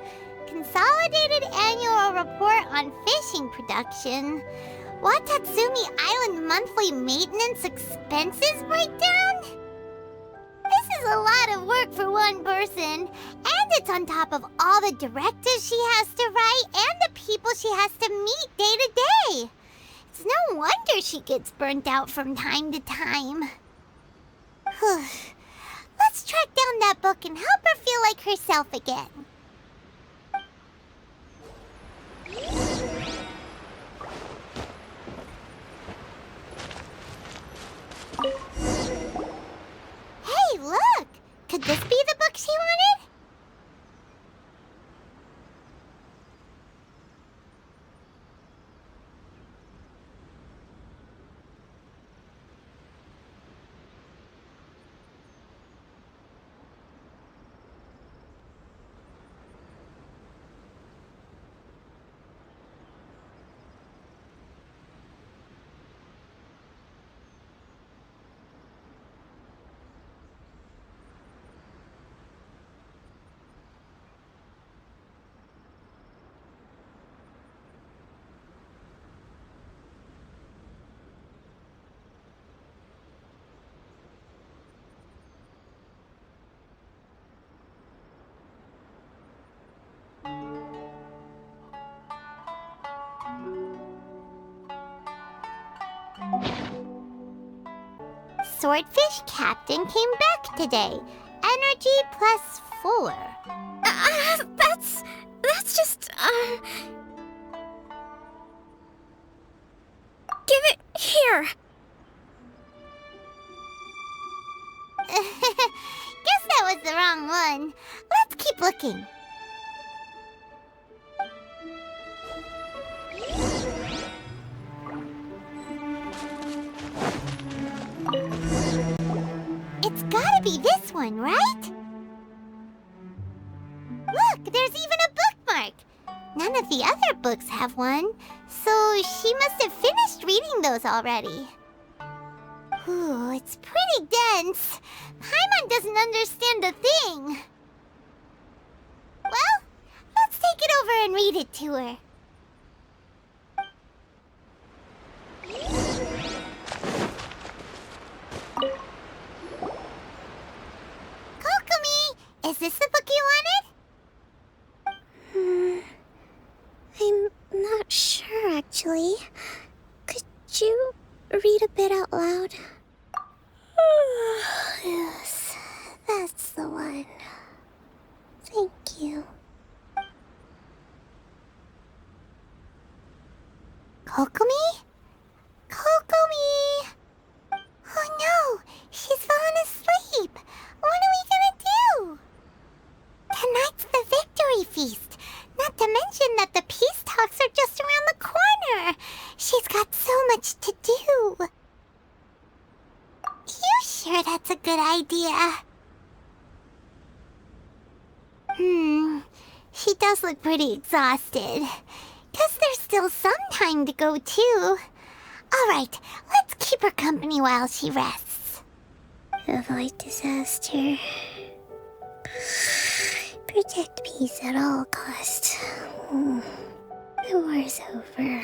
Consolidated Annual Report on Fishing Production. Watatsumi Island Monthly Maintenance Expenses Breakdown? This is a lot of work for one person, and it's on top of all the directives she has to write and the people she has to meet day to day. It's no wonder she gets burnt out from time to time. Let's track down that book and help her feel like herself again. Hey, look! Could this be the book she wanted? Swordfish Captain came back today. Energy +4. That's just, Give it here! Guess that was the wrong one. Let's keep looking. It's gotta be this one, right? Look, there's even a bookmark. None of the other books have one, so she must have finished reading those already. Ooh, it's pretty dense. Paimon doesn't understand a thing. Well, let's take it over and read it to her. Kokomi, is this the book you wanted? I'm not sure, actually. Could you read a bit out loud? Yes, that's the one. Thank you. Kokomi? Kokomi! Oh no! feast. Not to mention that the peace talks are just around the corner. She's got so much to do. You sure that's a good idea? She does look pretty exhausted. Guess there's still some time to go, too. Alright, let's keep her company while she rests. Avoid disaster. Protect peace at all costs. The war's over.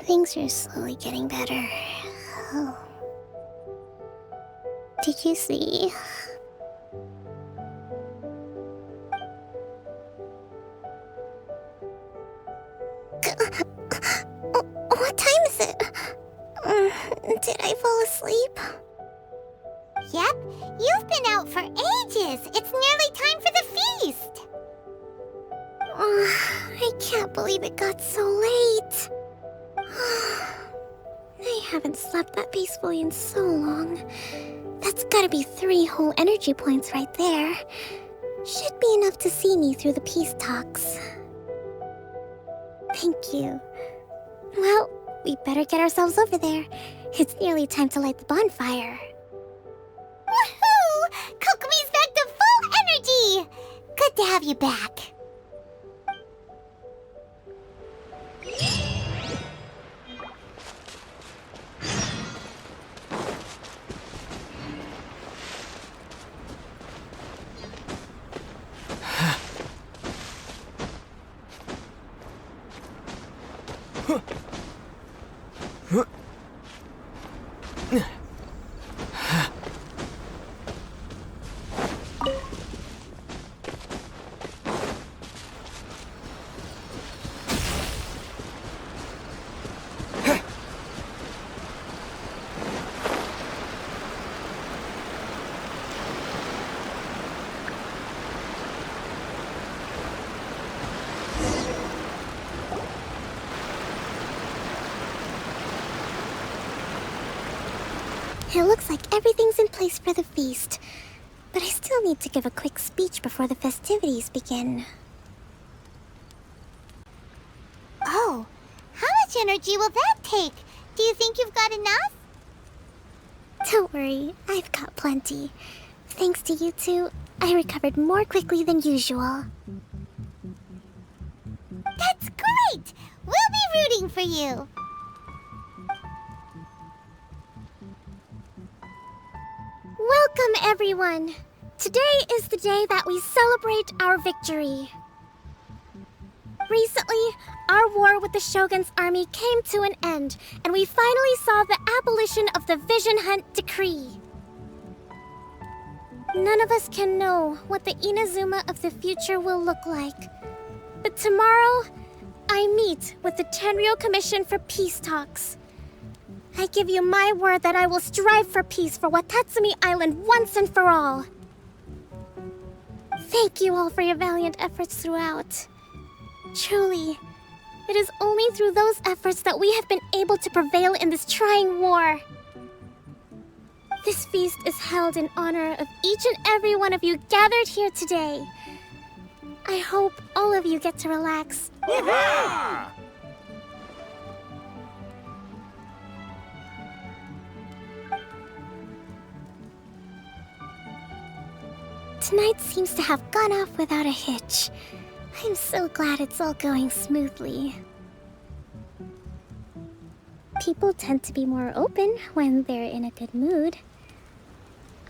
Things are slowly getting better. Oh. Did you see? What time is it? Did I fall asleep? Yep, you've been out for ages. It's nearly time for the feast. I can't believe it got so late. I haven't slept that peacefully in so long. That's gotta be 3 whole energy points right there. Should be enough to see me through the peace talks. Thank you. Well, we better get ourselves over there. It's nearly time to light the bonfire. Woohoo! Kokomi's back to full energy! Good to have you back. It looks like everything's in place for the feast, but I still need to give a quick speech before the festivities begin. Oh, how much energy will that take? Do you think you've got enough? Don't worry, I've got plenty. Thanks to you two, I recovered more quickly than usual. That's great! We'll be rooting for you. Welcome, everyone! Today is the day that we celebrate our victory. Recently, our war with the Shogun's army came to an end, and we finally saw the abolition of the Vision Hunt Decree. None of us can know what the Inazuma of the future will look like. But tomorrow, I meet with the Tenryou Commission for peace talks. I give you my word that I will strive for peace for Watatsumi Island once and for all. Thank you all for your valiant efforts throughout. Truly, it is only through those efforts that we have been able to prevail in this trying war. This feast is held in honor of each and every one of you gathered here today. I hope all of you get to relax. Yeah! Tonight seems to have gone off without a hitch. I'm so glad it's all going smoothly. People tend to be more open when they're in a good mood.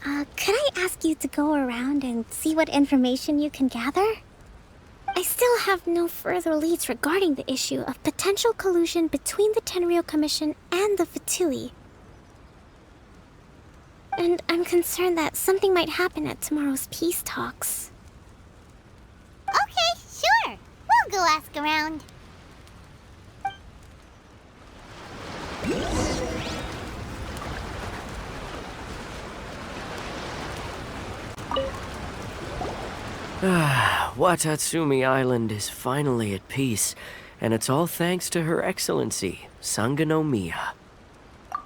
Could I ask you to go around and see what information you can gather? I still have no further leads regarding the issue of potential collusion between the Tenryou Commission and the Fatui. And I'm concerned that something might happen at tomorrow's peace talks. Okay, sure. We'll go ask around. Watatsumi Island is finally at peace, and it's all thanks to Her Excellency, Sangonomiya.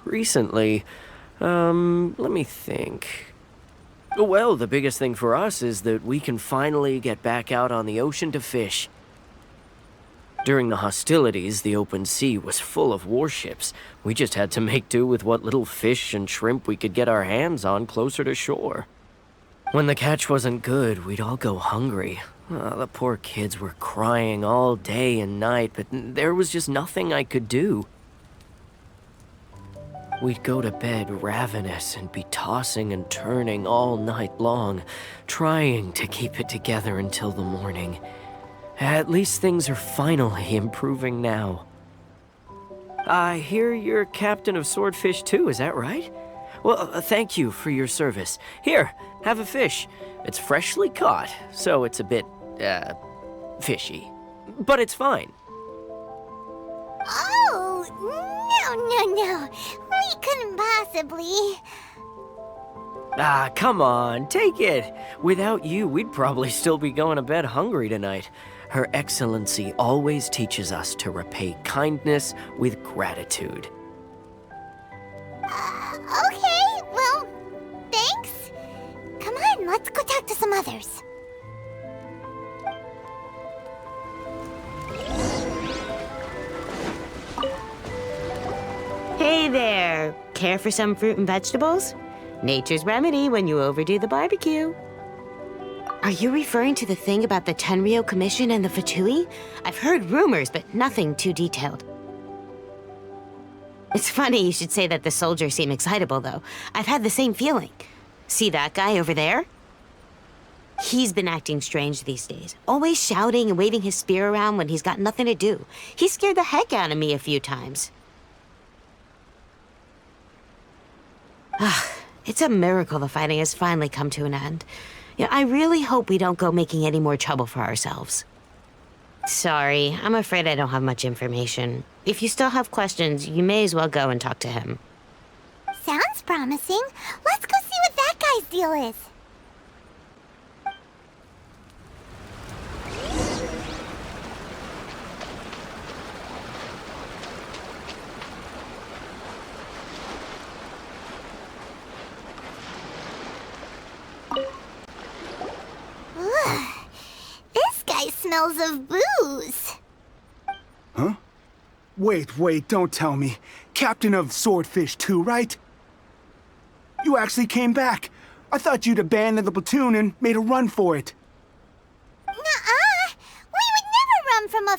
Recently, let me think. Well, the biggest thing for us is that we can finally get back out on the ocean to fish. During the hostilities, the open sea was full of warships. We just had to make do with what little fish and shrimp we could get our hands on closer to shore. When the catch wasn't good, we'd all go hungry. The poor kids were crying all day and night, but there was just nothing I could do. We'd go to bed ravenous and be tossing and turning all night long, trying to keep it together until the morning. At least things are finally improving now. I hear you're captain of Swordfish too, is that right? Well, thank you for your service. Here, have a fish. It's freshly caught, so it's a bit, fishy. But it's fine. Oh, no. We couldn't possibly. Come on, take it. Without you, we'd probably still be going to bed hungry tonight. Her Excellency always teaches us to repay kindness with gratitude. Okay, well, thanks. Come on, let's go talk to some others. Hey there! Care for some fruit and vegetables? Nature's remedy when you overdo the barbecue. Are you referring to the thing about the Tenryou Commission and the Fatui? I've heard rumors, but nothing too detailed. It's funny you should say that the soldiers seem excitable, though. I've had the same feeling. See that guy over there? He's been acting strange these days, always shouting and waving his spear around when he's got nothing to do. He scared the heck out of me a few times. It's a miracle the fighting has finally come to an end. Yeah, I really hope we don't go making any more trouble for ourselves. Sorry, I'm afraid I don't have much information. If you still have questions, you may as well go and talk to him. Sounds promising. Let's go see what that guy's deal is. This guy smells of booze. Huh? Wait, don't tell me. Captain of Swordfish too, right? You actually came back. I thought you'd abandoned the platoon and made a run for it. Nuh-uh. We would never run from a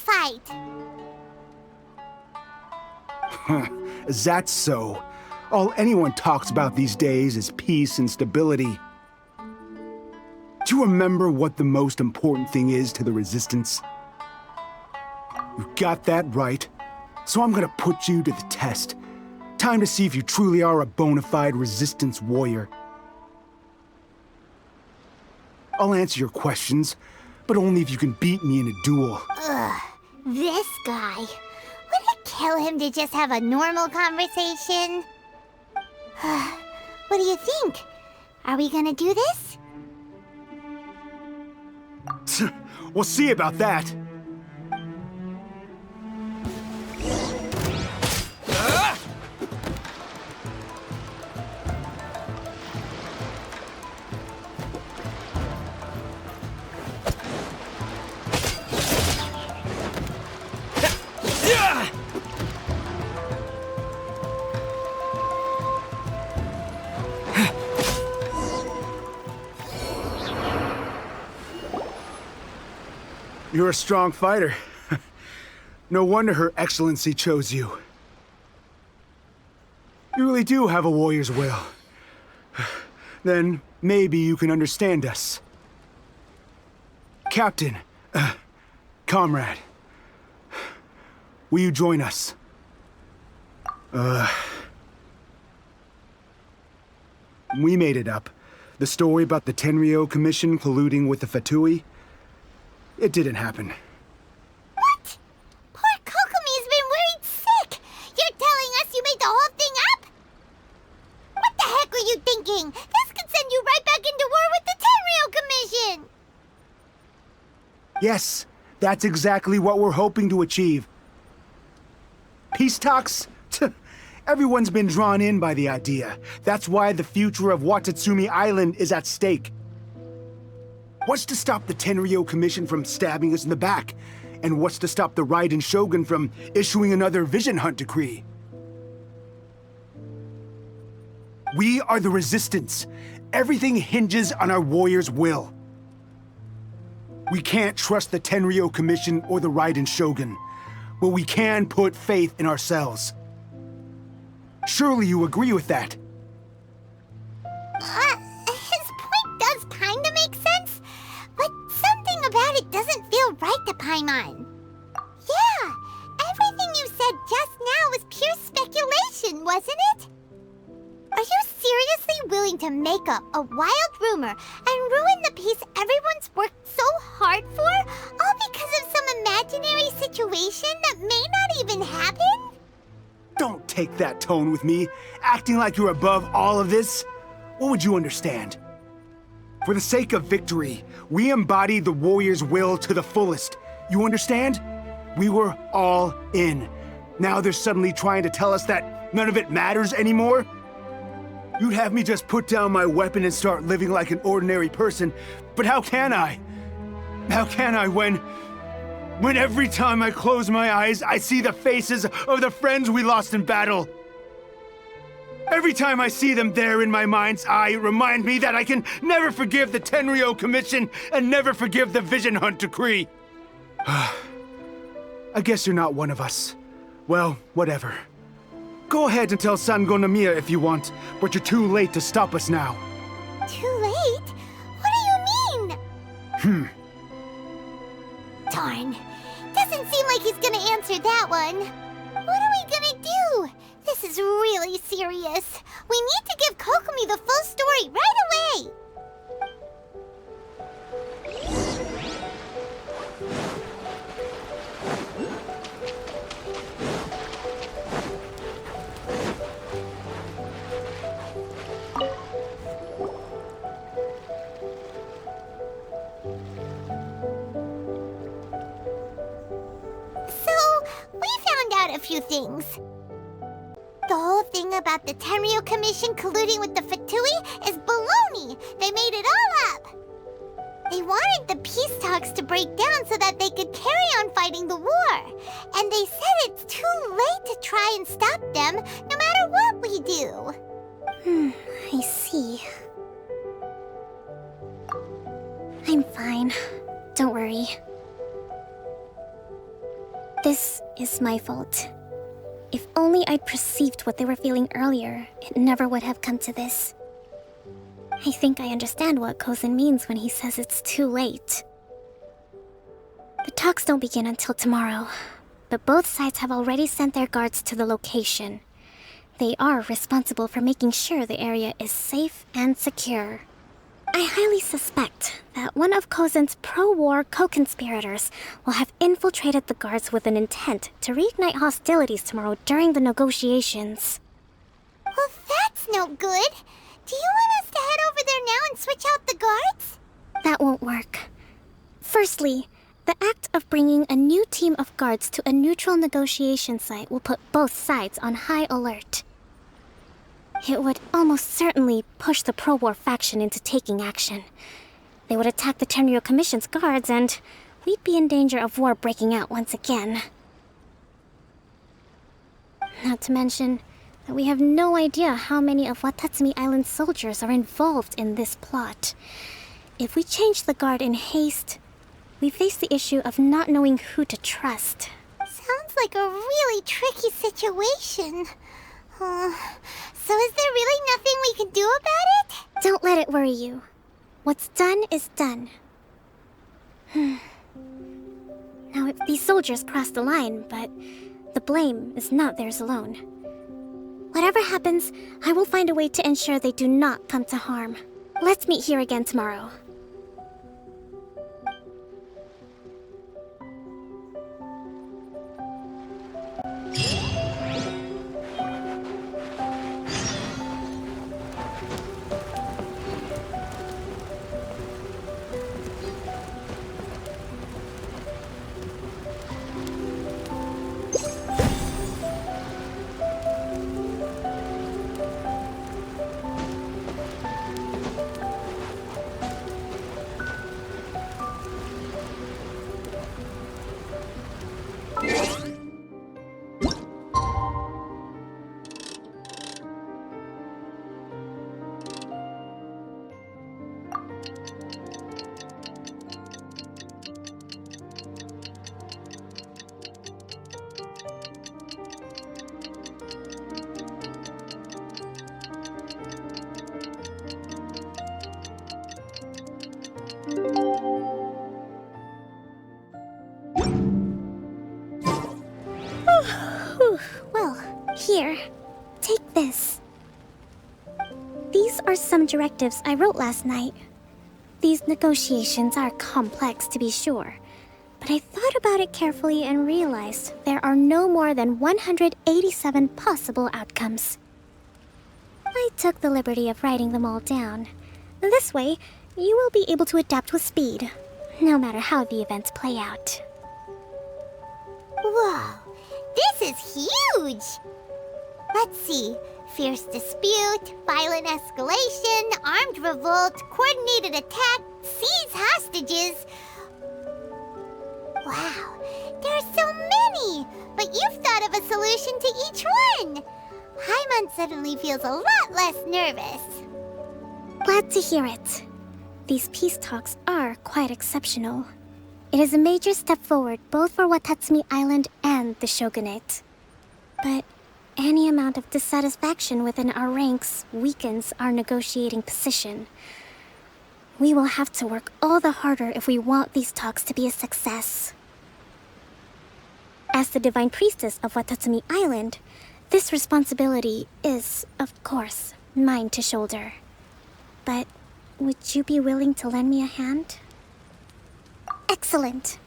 fight. Is that so? All anyone talks about these days is peace and stability. Do you remember what the most important thing is to the Resistance? You got that right. So I'm gonna put you to the test. Time to see if you truly are a bona fide Resistance warrior. I'll answer your questions, but only if you can beat me in a duel. This guy. Would it kill him to just have a normal conversation? What do you think? Are we gonna do this? We'll see about that. You're a strong fighter. No wonder Her Excellency chose you. You really do have a warrior's will. Then maybe you can understand us. Captain, comrade, will you join us? We made it up. The story about the Tenryou Commission colluding with the Fatui, it didn't happen. What? Poor Kokomi's been worried sick. You're telling us you made the whole thing up? What the heck were you thinking? This could send you right back into war with the Tenryou Commission. Yes, that's exactly what we're hoping to achieve. Peace talks? Everyone's been drawn in by the idea. That's why the future of Watatsumi Island is at stake. What's to stop the Tenryo Commission from stabbing us in the back? And what's to stop the Raiden Shogun from issuing another Vision Hunt decree? We are the Resistance. Everything hinges on our warriors' will. We can't trust the Tenryo Commission or the Raiden Shogun, but we can put faith in ourselves. Surely you agree with that? His point does kinda make sense, but something about it doesn't feel right to Paimon. Yeah, everything you said just now was pure speculation, wasn't it? Are you seriously willing to make up a wild rumor and ruin the peace everyone's worked so hard for, all because of some imaginary situation that may not even happen? Don't take that tone with me, acting like you're above all of this. What would you understand? For the sake of victory, we embodied the warrior's will to the fullest. You understand? We were all in. Now they're suddenly trying to tell us that none of it matters anymore? You'd have me just put down my weapon and start living like an ordinary person, but how can I? How can I when every time I close my eyes, I see the faces of the friends we lost in battle? Every time I see them there in my mind's eye, it reminds me that I can never forgive the Tenryo Commission and never forgive the Vision Hunt decree. I guess you're not one of us. Well, whatever. Go ahead and tell Sango Nomiya if you want, but you're too late to stop us now. Too late? What do you mean? Darn. Doesn't seem like he's gonna answer that one. What are we gonna do? This is really serious. We need to give Kokomi the full story right away! A few things. The whole thing about the Tenryo Commission colluding with the Fatui is baloney. They made it all up. They wanted the peace talks to break down so that they could carry on fighting the war. And they said it's too late to try and stop them, no matter what we do. I see. I'm fine. Don't worry. This is my fault. If only I'd perceived what they were feeling earlier, it never would have come to this. I think I understand what Kozen means when he says it's too late. The talks don't begin until tomorrow, but both sides have already sent their guards to the location. They are responsible for making sure the area is safe and secure. I highly suspect that one of Kozen's pro-war co-conspirators will have infiltrated the guards with an intent to reignite hostilities tomorrow during the negotiations. Well, that's no good. Do you want us to head over there now and switch out the guards? That won't work. Firstly, the act of bringing a new team of guards to a neutral negotiation site will put both sides on high alert. It would almost certainly push the pro-war faction into taking action. They would attack the Tenryo Commission's guards, and we'd be in danger of war breaking out once again. Not to mention that we have no idea how many of Watatsumi Island's soldiers are involved in this plot. If we change the guard in haste, we face the issue of not knowing who to trust. Sounds like a really tricky situation. So is there really nothing we can do about it? Don't let it worry you. What's done is done. Now, if these soldiers cross the line, but the blame is not theirs alone. Whatever happens, I will find a way to ensure they do not come to harm. Let's meet here again tomorrow. this. These are some directives I wrote last night. These negotiations are complex, to be sure, but I thought about it carefully and realized there are no more than 187 possible outcomes. I took the liberty of writing them all down. This way, you will be able to adapt with speed, no matter how the events play out. Whoa, this is huge! Let's see. Fierce dispute, violent escalation, armed revolt, coordinated attack, seize hostages. Wow, there are so many! But you've thought of a solution to each one! Paimon suddenly feels a lot less nervous. Glad to hear it. These peace talks are quite exceptional. It is a major step forward both for Watatsumi Island and the Shogunate. But any amount of dissatisfaction within our ranks weakens our negotiating position. We will have to work all the harder if we want these talks to be a success. As the Divine Priestess of Watatsumi Island, this responsibility is, of course, mine to shoulder. But would you be willing to lend me a hand? Excellent.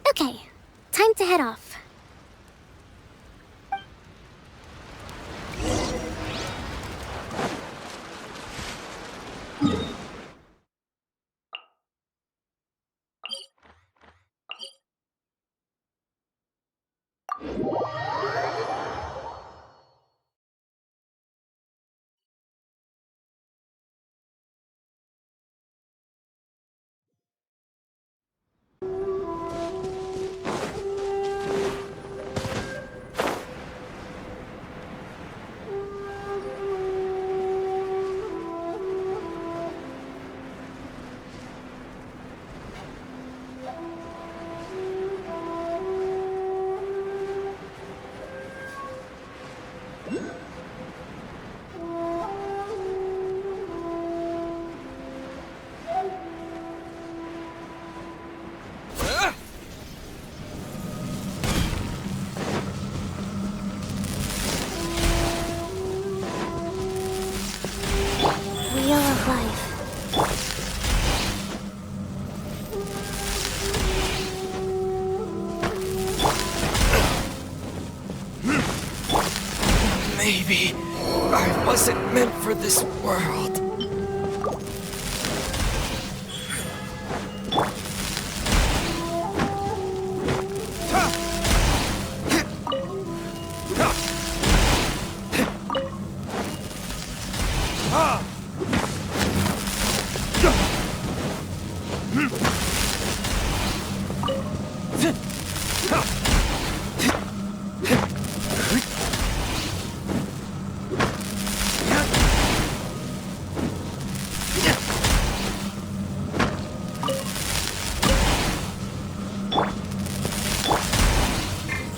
Okay, time to head off. Wheel of Life. Maybe I wasn't meant for this world.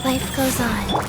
Life goes on.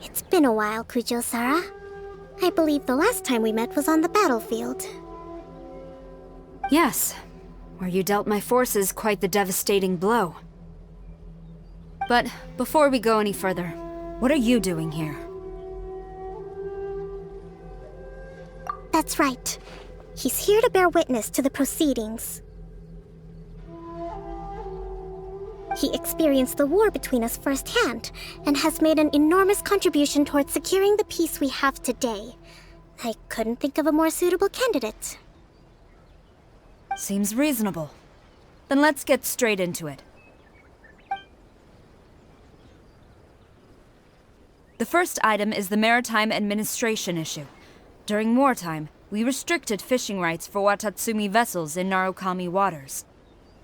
It's been a while, Kujo-Sara. I believe the last time we met was on the battlefield. Yes, where you dealt my forces quite the devastating blow. But before we go any further, what are you doing here? That's right. He's here to bear witness to the proceedings. He experienced the war between us firsthand, and has made an enormous contribution towards securing the peace we have today. I couldn't think of a more suitable candidate. Seems reasonable. Then let's get straight into it. The first item is the maritime administration issue. During wartime, we restricted fishing rights for Watatsumi vessels in Narukami waters.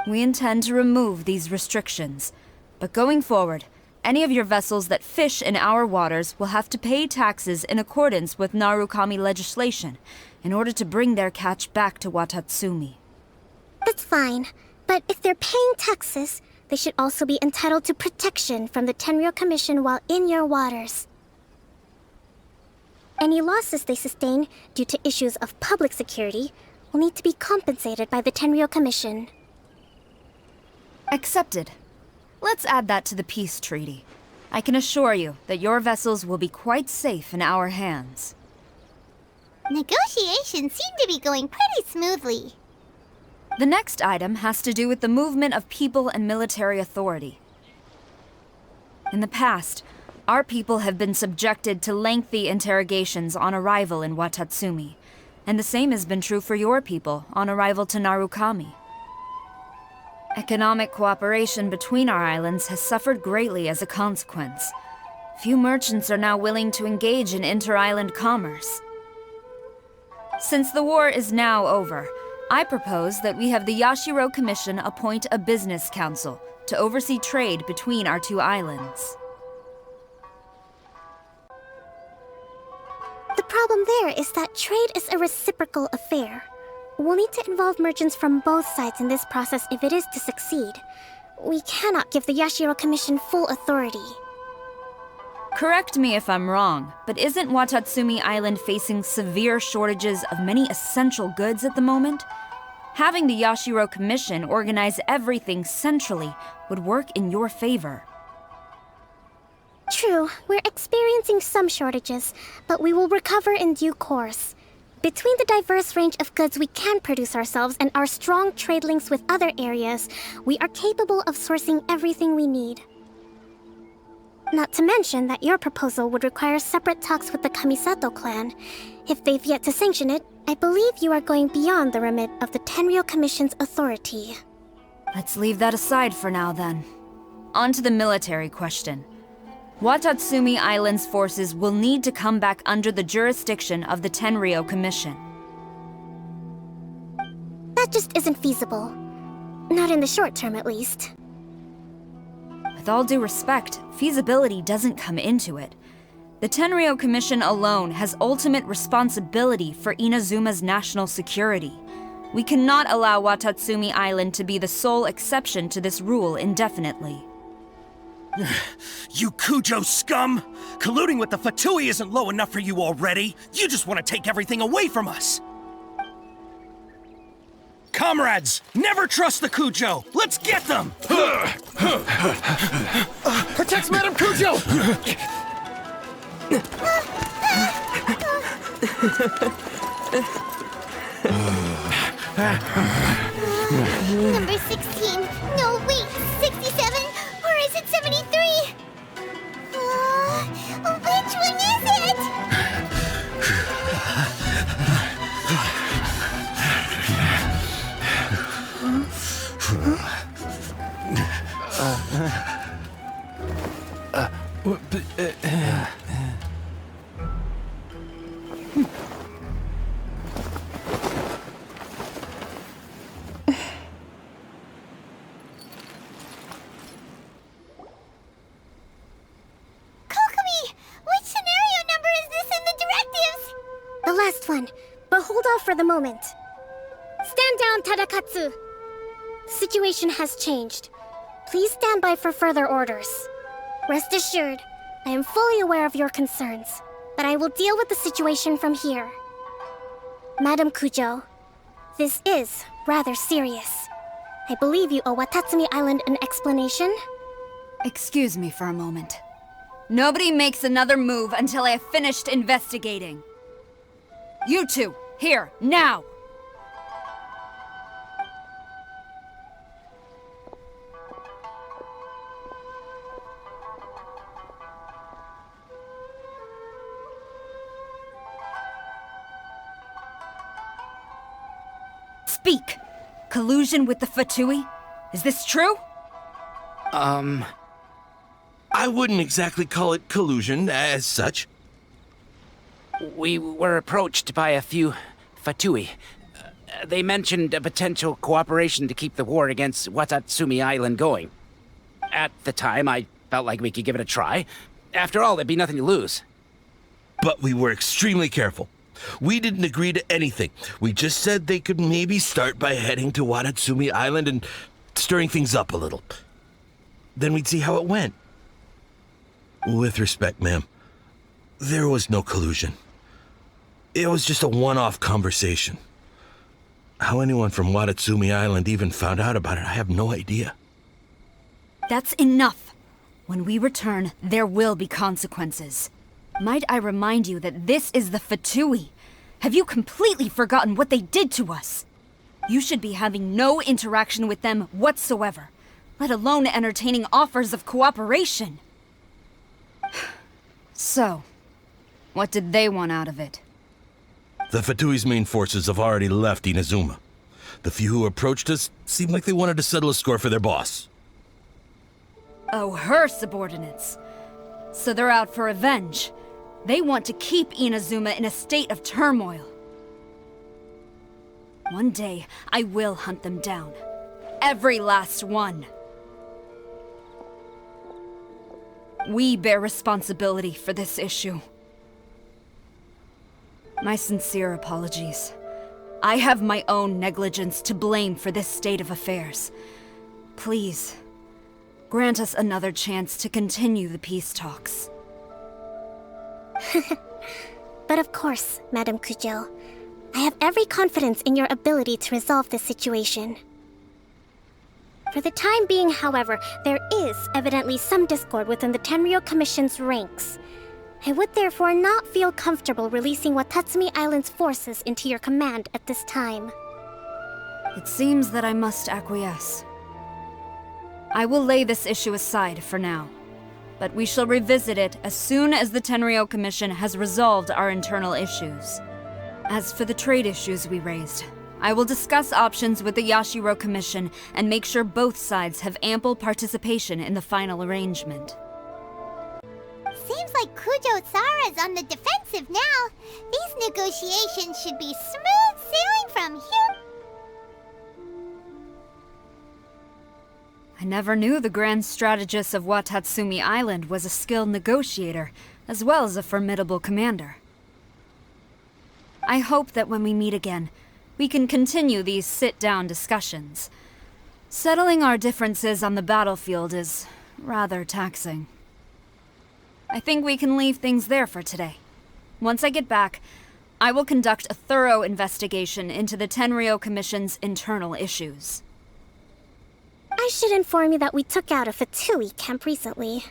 We intend to remove these restrictions, but going forward, any of your vessels that fish in our waters will have to pay taxes in accordance with Narukami legislation in order to bring their catch back to Watatsumi. That's fine, but if they're paying taxes, they should also be entitled to protection from the Tenryou Commission while in your waters. Any losses they sustain due to issues of public security will need to be compensated by the Tenryou Commission. Accepted. Let's add that to the peace treaty. I can assure you that your vessels will be quite safe in our hands. Negotiations seem to be going pretty smoothly. The next item has to do with the movement of people and military authority. In the past, our people have been subjected to lengthy interrogations on arrival in Watatsumi, and the same has been true for your people on arrival to Narukami. Economic cooperation between our islands has suffered greatly as a consequence. Few merchants are now willing to engage in inter-island commerce. Since the war is now over, I propose that we have the Yashiro Commission appoint a business council to oversee trade between our two islands. The problem there is that trade is a reciprocal affair. We'll need to involve merchants from both sides in this process if it is to succeed. We cannot give the Yashiro Commission full authority. Correct me if I'm wrong, but isn't Watatsumi Island facing severe shortages of many essential goods at the moment? Having the Yashiro Commission organize everything centrally would work in your favor. True, we're experiencing some shortages, but we will recover in due course. Between the diverse range of goods we can produce ourselves and our strong trade links with other areas, we are capable of sourcing everything we need. Not to mention that your proposal would require separate talks with the Kamisato clan. If they've yet to sanction it, I believe you are going beyond the remit of the Tenryou Commission's authority. Let's leave that aside for now, then. On to the military question. Watatsumi Island's forces will need to come back under the jurisdiction of the Tenryou Commission. That just isn't feasible. Not in the short term, at least. With all due respect, feasibility doesn't come into it. The Tenryou Commission alone has ultimate responsibility for Inazuma's national security. We cannot allow Watatsumi Island to be the sole exception to this rule indefinitely. You Kujo scum! Colluding with the Fatui isn't low enough for you already. You just want to take everything away from us. Comrades, never trust the Kujo. Let's get them! Protect Madame Kujo! Number 16. No, wait, 67? Or is it 73? Which one is it? The last one, but hold off for the moment. Stand down, Tadakatsu! The situation has changed. Please stand by for further orders. Rest assured, I am fully aware of your concerns, but I will deal with the situation from here. Madam Kujo, this is rather serious. I believe you owe Watatsumi Island an explanation. Excuse me for a moment. Nobody makes another move until I have finished investigating. You two, here, now! Speak! Collusion with the Fatui? Is this true? I wouldn't exactly call it collusion as such. We were approached by a few Fatui. They mentioned a potential cooperation to keep the war against Watatsumi Island going. At the time, I felt like we could give it a try. After all, there'd be nothing to lose. But we were extremely careful. We didn't agree to anything. We just said they could maybe start by heading to Watatsumi Island and stirring things up a little. Then we'd see how it went. With respect, ma'am, there was no collusion. It was just a one-off conversation. How anyone from Watatsumi Island even found out about it, I have no idea. That's enough. When we return, there will be consequences. Might I remind you that this is the Fatui? Have you completely forgotten what they did to us? You should be having no interaction with them whatsoever, let alone entertaining offers of cooperation. So, what did they want out of it? The Fatui's main forces have already left Inazuma. The few who approached us seemed like they wanted to settle a score for their boss. Oh, her subordinates. So they're out for revenge. They want to keep Inazuma in a state of turmoil. One day, I will hunt them down. Every last one. We bear responsibility for this issue. My sincere apologies. I have my own negligence to blame for this state of affairs. Please, grant us another chance to continue the peace talks. But of course, Madame Kujou. I have every confidence in your ability to resolve this situation. For the time being, however, there is evidently some discord within the Tenryou Commission's ranks. I would therefore not feel comfortable releasing Watatsumi Island's forces into your command at this time. It seems that I must acquiesce. I will lay this issue aside for now, but we shall revisit it as soon as the Tenryou Commission has resolved our internal issues. As for the trade issues we raised, I will discuss options with the Yashiro Commission and make sure both sides have ample participation in the final arrangement. Seems like Kujou-sara's on the defensive now. These negotiations should be smooth sailing from here. I never knew the grand strategist of Watatsumi Island was a skilled negotiator, as well as a formidable commander. I hope that when we meet again, we can continue these sit-down discussions. Settling our differences on the battlefield is rather taxing. I think we can leave things there for today. Once I get back, I will conduct a thorough investigation into the Tenryou Commission's internal issues. I should inform you that we took out a Fatui camp recently.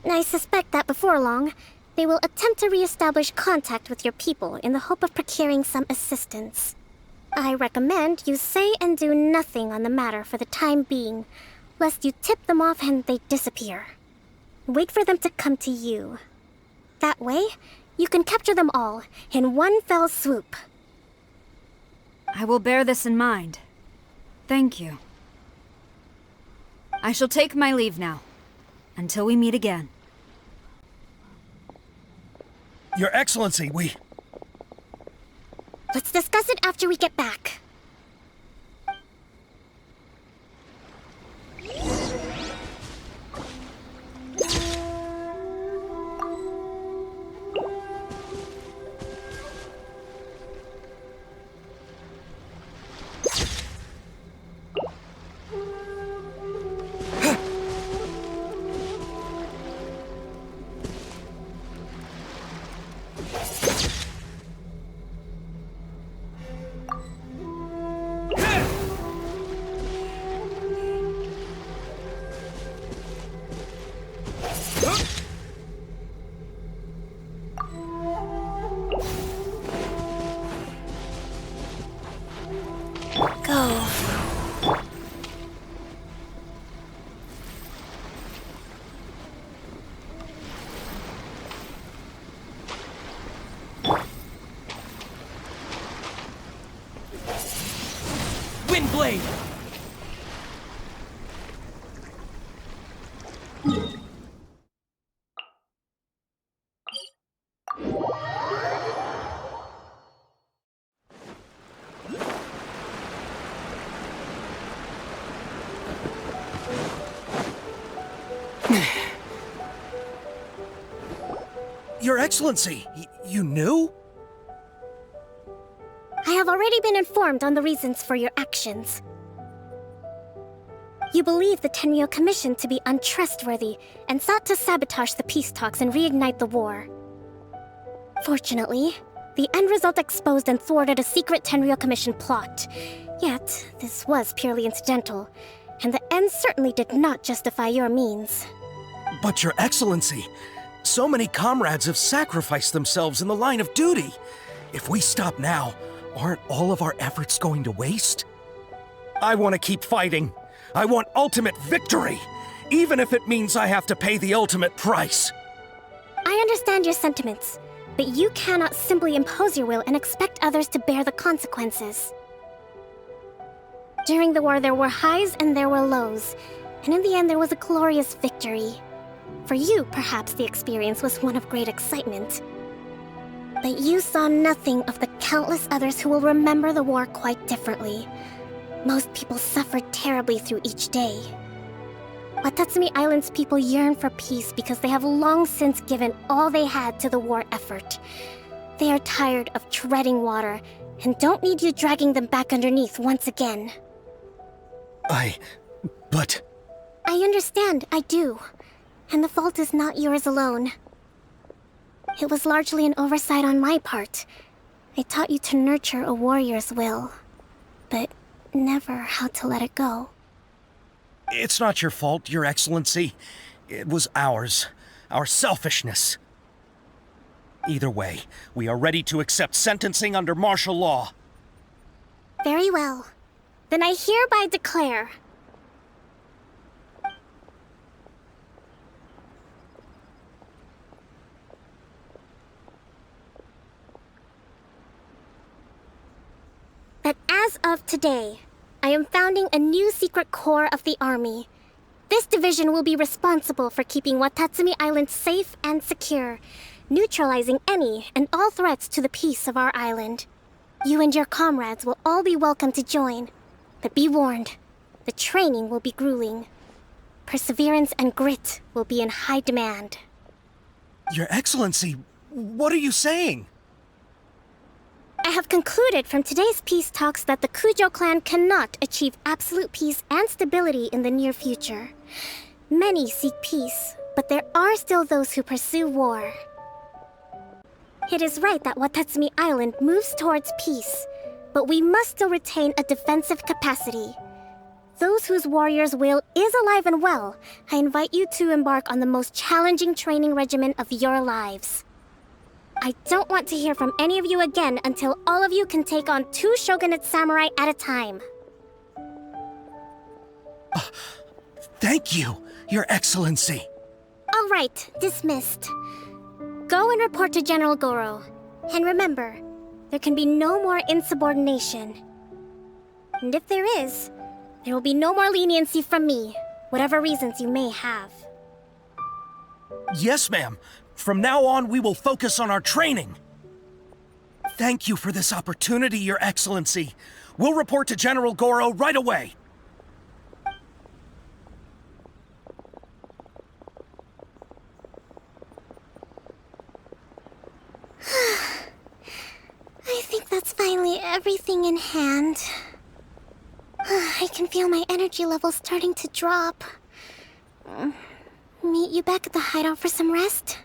I suspect that before long, they will attempt to re-establish contact with your people in the hope of procuring some assistance. I recommend you say and do nothing on the matter for the time being, lest you tip them off and they disappear. Wait for them to come to you. That way, you can capture them all in one fell swoop. I will bear this in mind. Thank you. I shall take my leave now, until we meet again. Your Excellency, we... Let's discuss it after we get back. blade! Your Excellency, you knew? I have already been informed on the reasons for your actions. You believe the Tenryou Commission to be untrustworthy and sought to sabotage the peace talks and reignite the war. Fortunately, the end result exposed and thwarted a secret Tenryou Commission plot. Yet, this was purely incidental, and the end certainly did not justify your means. But Your Excellency, so many comrades have sacrificed themselves in the line of duty. If we stop now, aren't all of our efforts going to waste? I want to keep fighting. I want ultimate victory, even if it means I have to pay the ultimate price. I understand your sentiments, but you cannot simply impose your will and expect others to bear the consequences. During the war, there were highs and there were lows, and in the end, there was a glorious victory. For you, perhaps the experience was one of great excitement. But you saw nothing of the countless others who will remember the war quite differently. Most people suffered terribly through each day. Watatsumi Island's people yearn for peace because they have long since given all they had to the war effort. They are tired of treading water and don't need you dragging them back underneath once again. But... I understand, I do. And the fault is not yours alone. It was largely an oversight on my part. I taught you to nurture a warrior's will, but never how to let it go. It's not your fault, Your Excellency. It was ours. Our selfishness. Either way, we are ready to accept sentencing under martial law. Very well. Then I hereby declare... that as of today, I am founding a new secret corps of the army. This division will be responsible for keeping Watatsumi Island safe and secure, neutralizing any and all threats to the peace of our island. You and your comrades will all be welcome to join, but be warned, the training will be grueling. Perseverance and grit will be in high demand. Your Excellency, what are you saying? I have concluded from today's peace talks that the Kujo clan cannot achieve absolute peace and stability in the near future. Many seek peace, but there are still those who pursue war. It is right that Watatsumi Island moves towards peace, but we must still retain a defensive capacity. Those whose warrior's will is alive and well, I invite you to embark on the most challenging training regimen of your lives. I don't want to hear from any of you again until all of you can take on 2 shogunate samurai at a time. Thank you, Your Excellency. All right, dismissed. Go and report to General Goro. And remember, there can be no more insubordination. And if there is, there will be no more leniency from me, whatever reasons you may have. Yes, ma'am. From now on, we will focus on our training. Thank you for this opportunity, Your Excellency. We'll report to General Goro right away. I think that's finally everything in hand. I can feel my energy levels starting to drop. Meet you back at the hideout for some rest?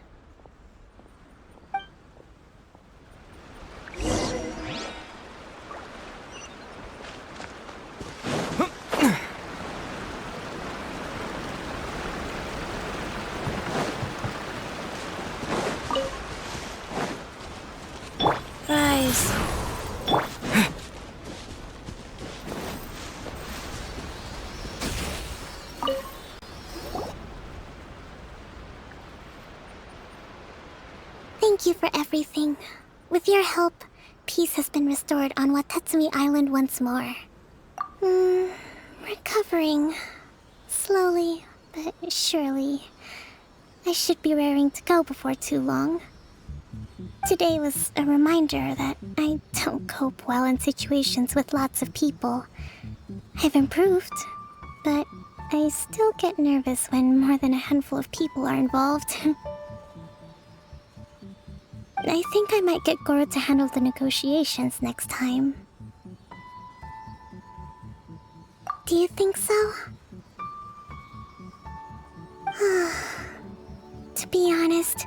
Rise. Thank you for everything. With your help, peace has been restored on Watatsumi Island once more. Recovering. Slowly, but surely. I should be raring to go before too long. Today was a reminder that I don't cope well in situations with lots of people. I've improved, but I still get nervous when more than a handful of people are involved. I think I might get Goro to handle the negotiations next time. Do you think so? To be honest,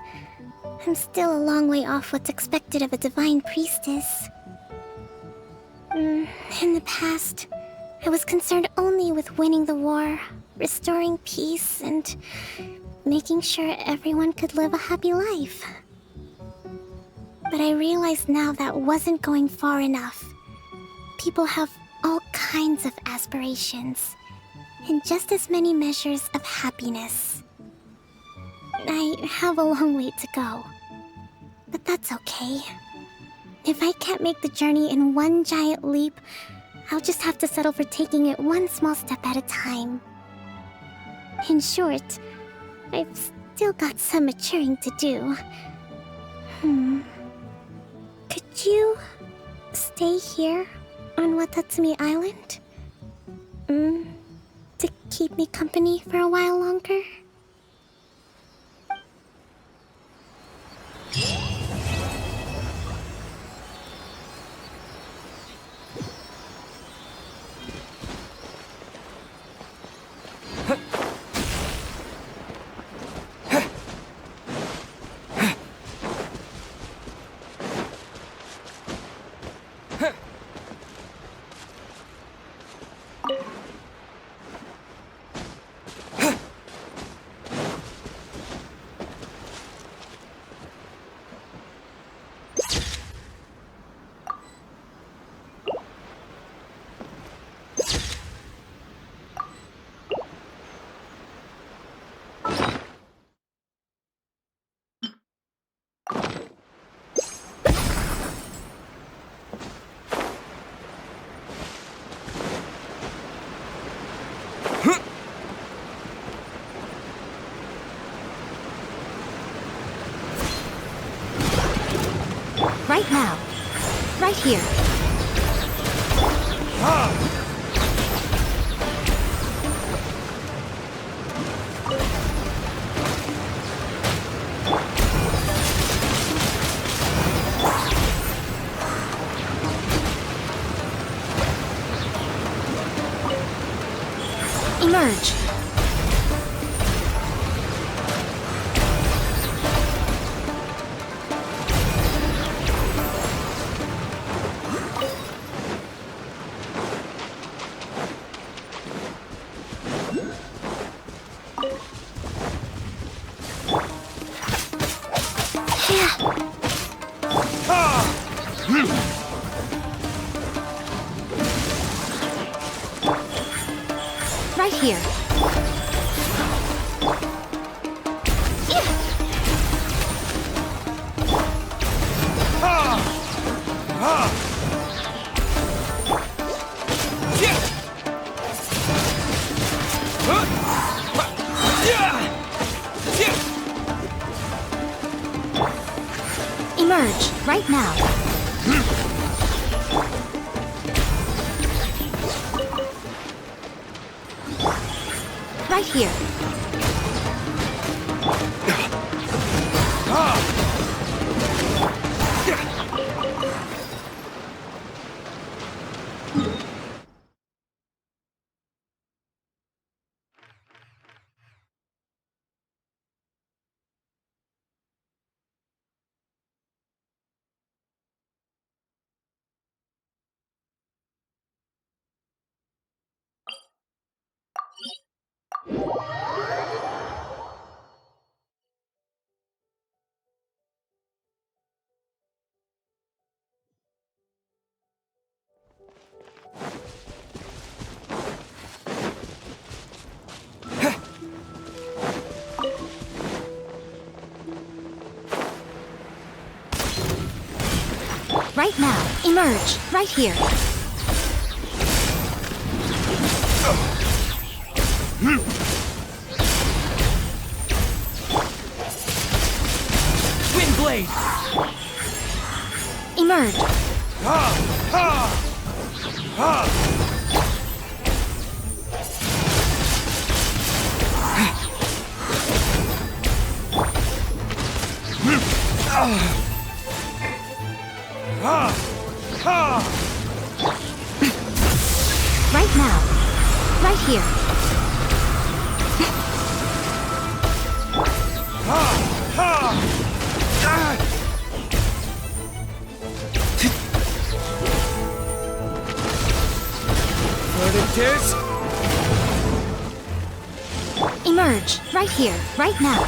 I'm still a long way off what's expected of a divine priestess. In the past, I was concerned only with winning the war, restoring peace, and making sure everyone could live a happy life. But I realize now that wasn't going far enough. People have all kinds of aspirations, and just as many measures of happiness. I have a long way to go, but that's okay. If I can't make the journey in one giant leap, I'll just have to settle for taking it one small step at a time. In short, I've still got some maturing to do. Could you stay here on Watatsumi Island? To keep me company for a while longer? Right now. Right here. Emerge. Right here. Emerge right now. Right here. Right now. Emerge. Right here. Wind blade! Emerge. Right now. Right here. Tears? Emerge. Right here. Right now.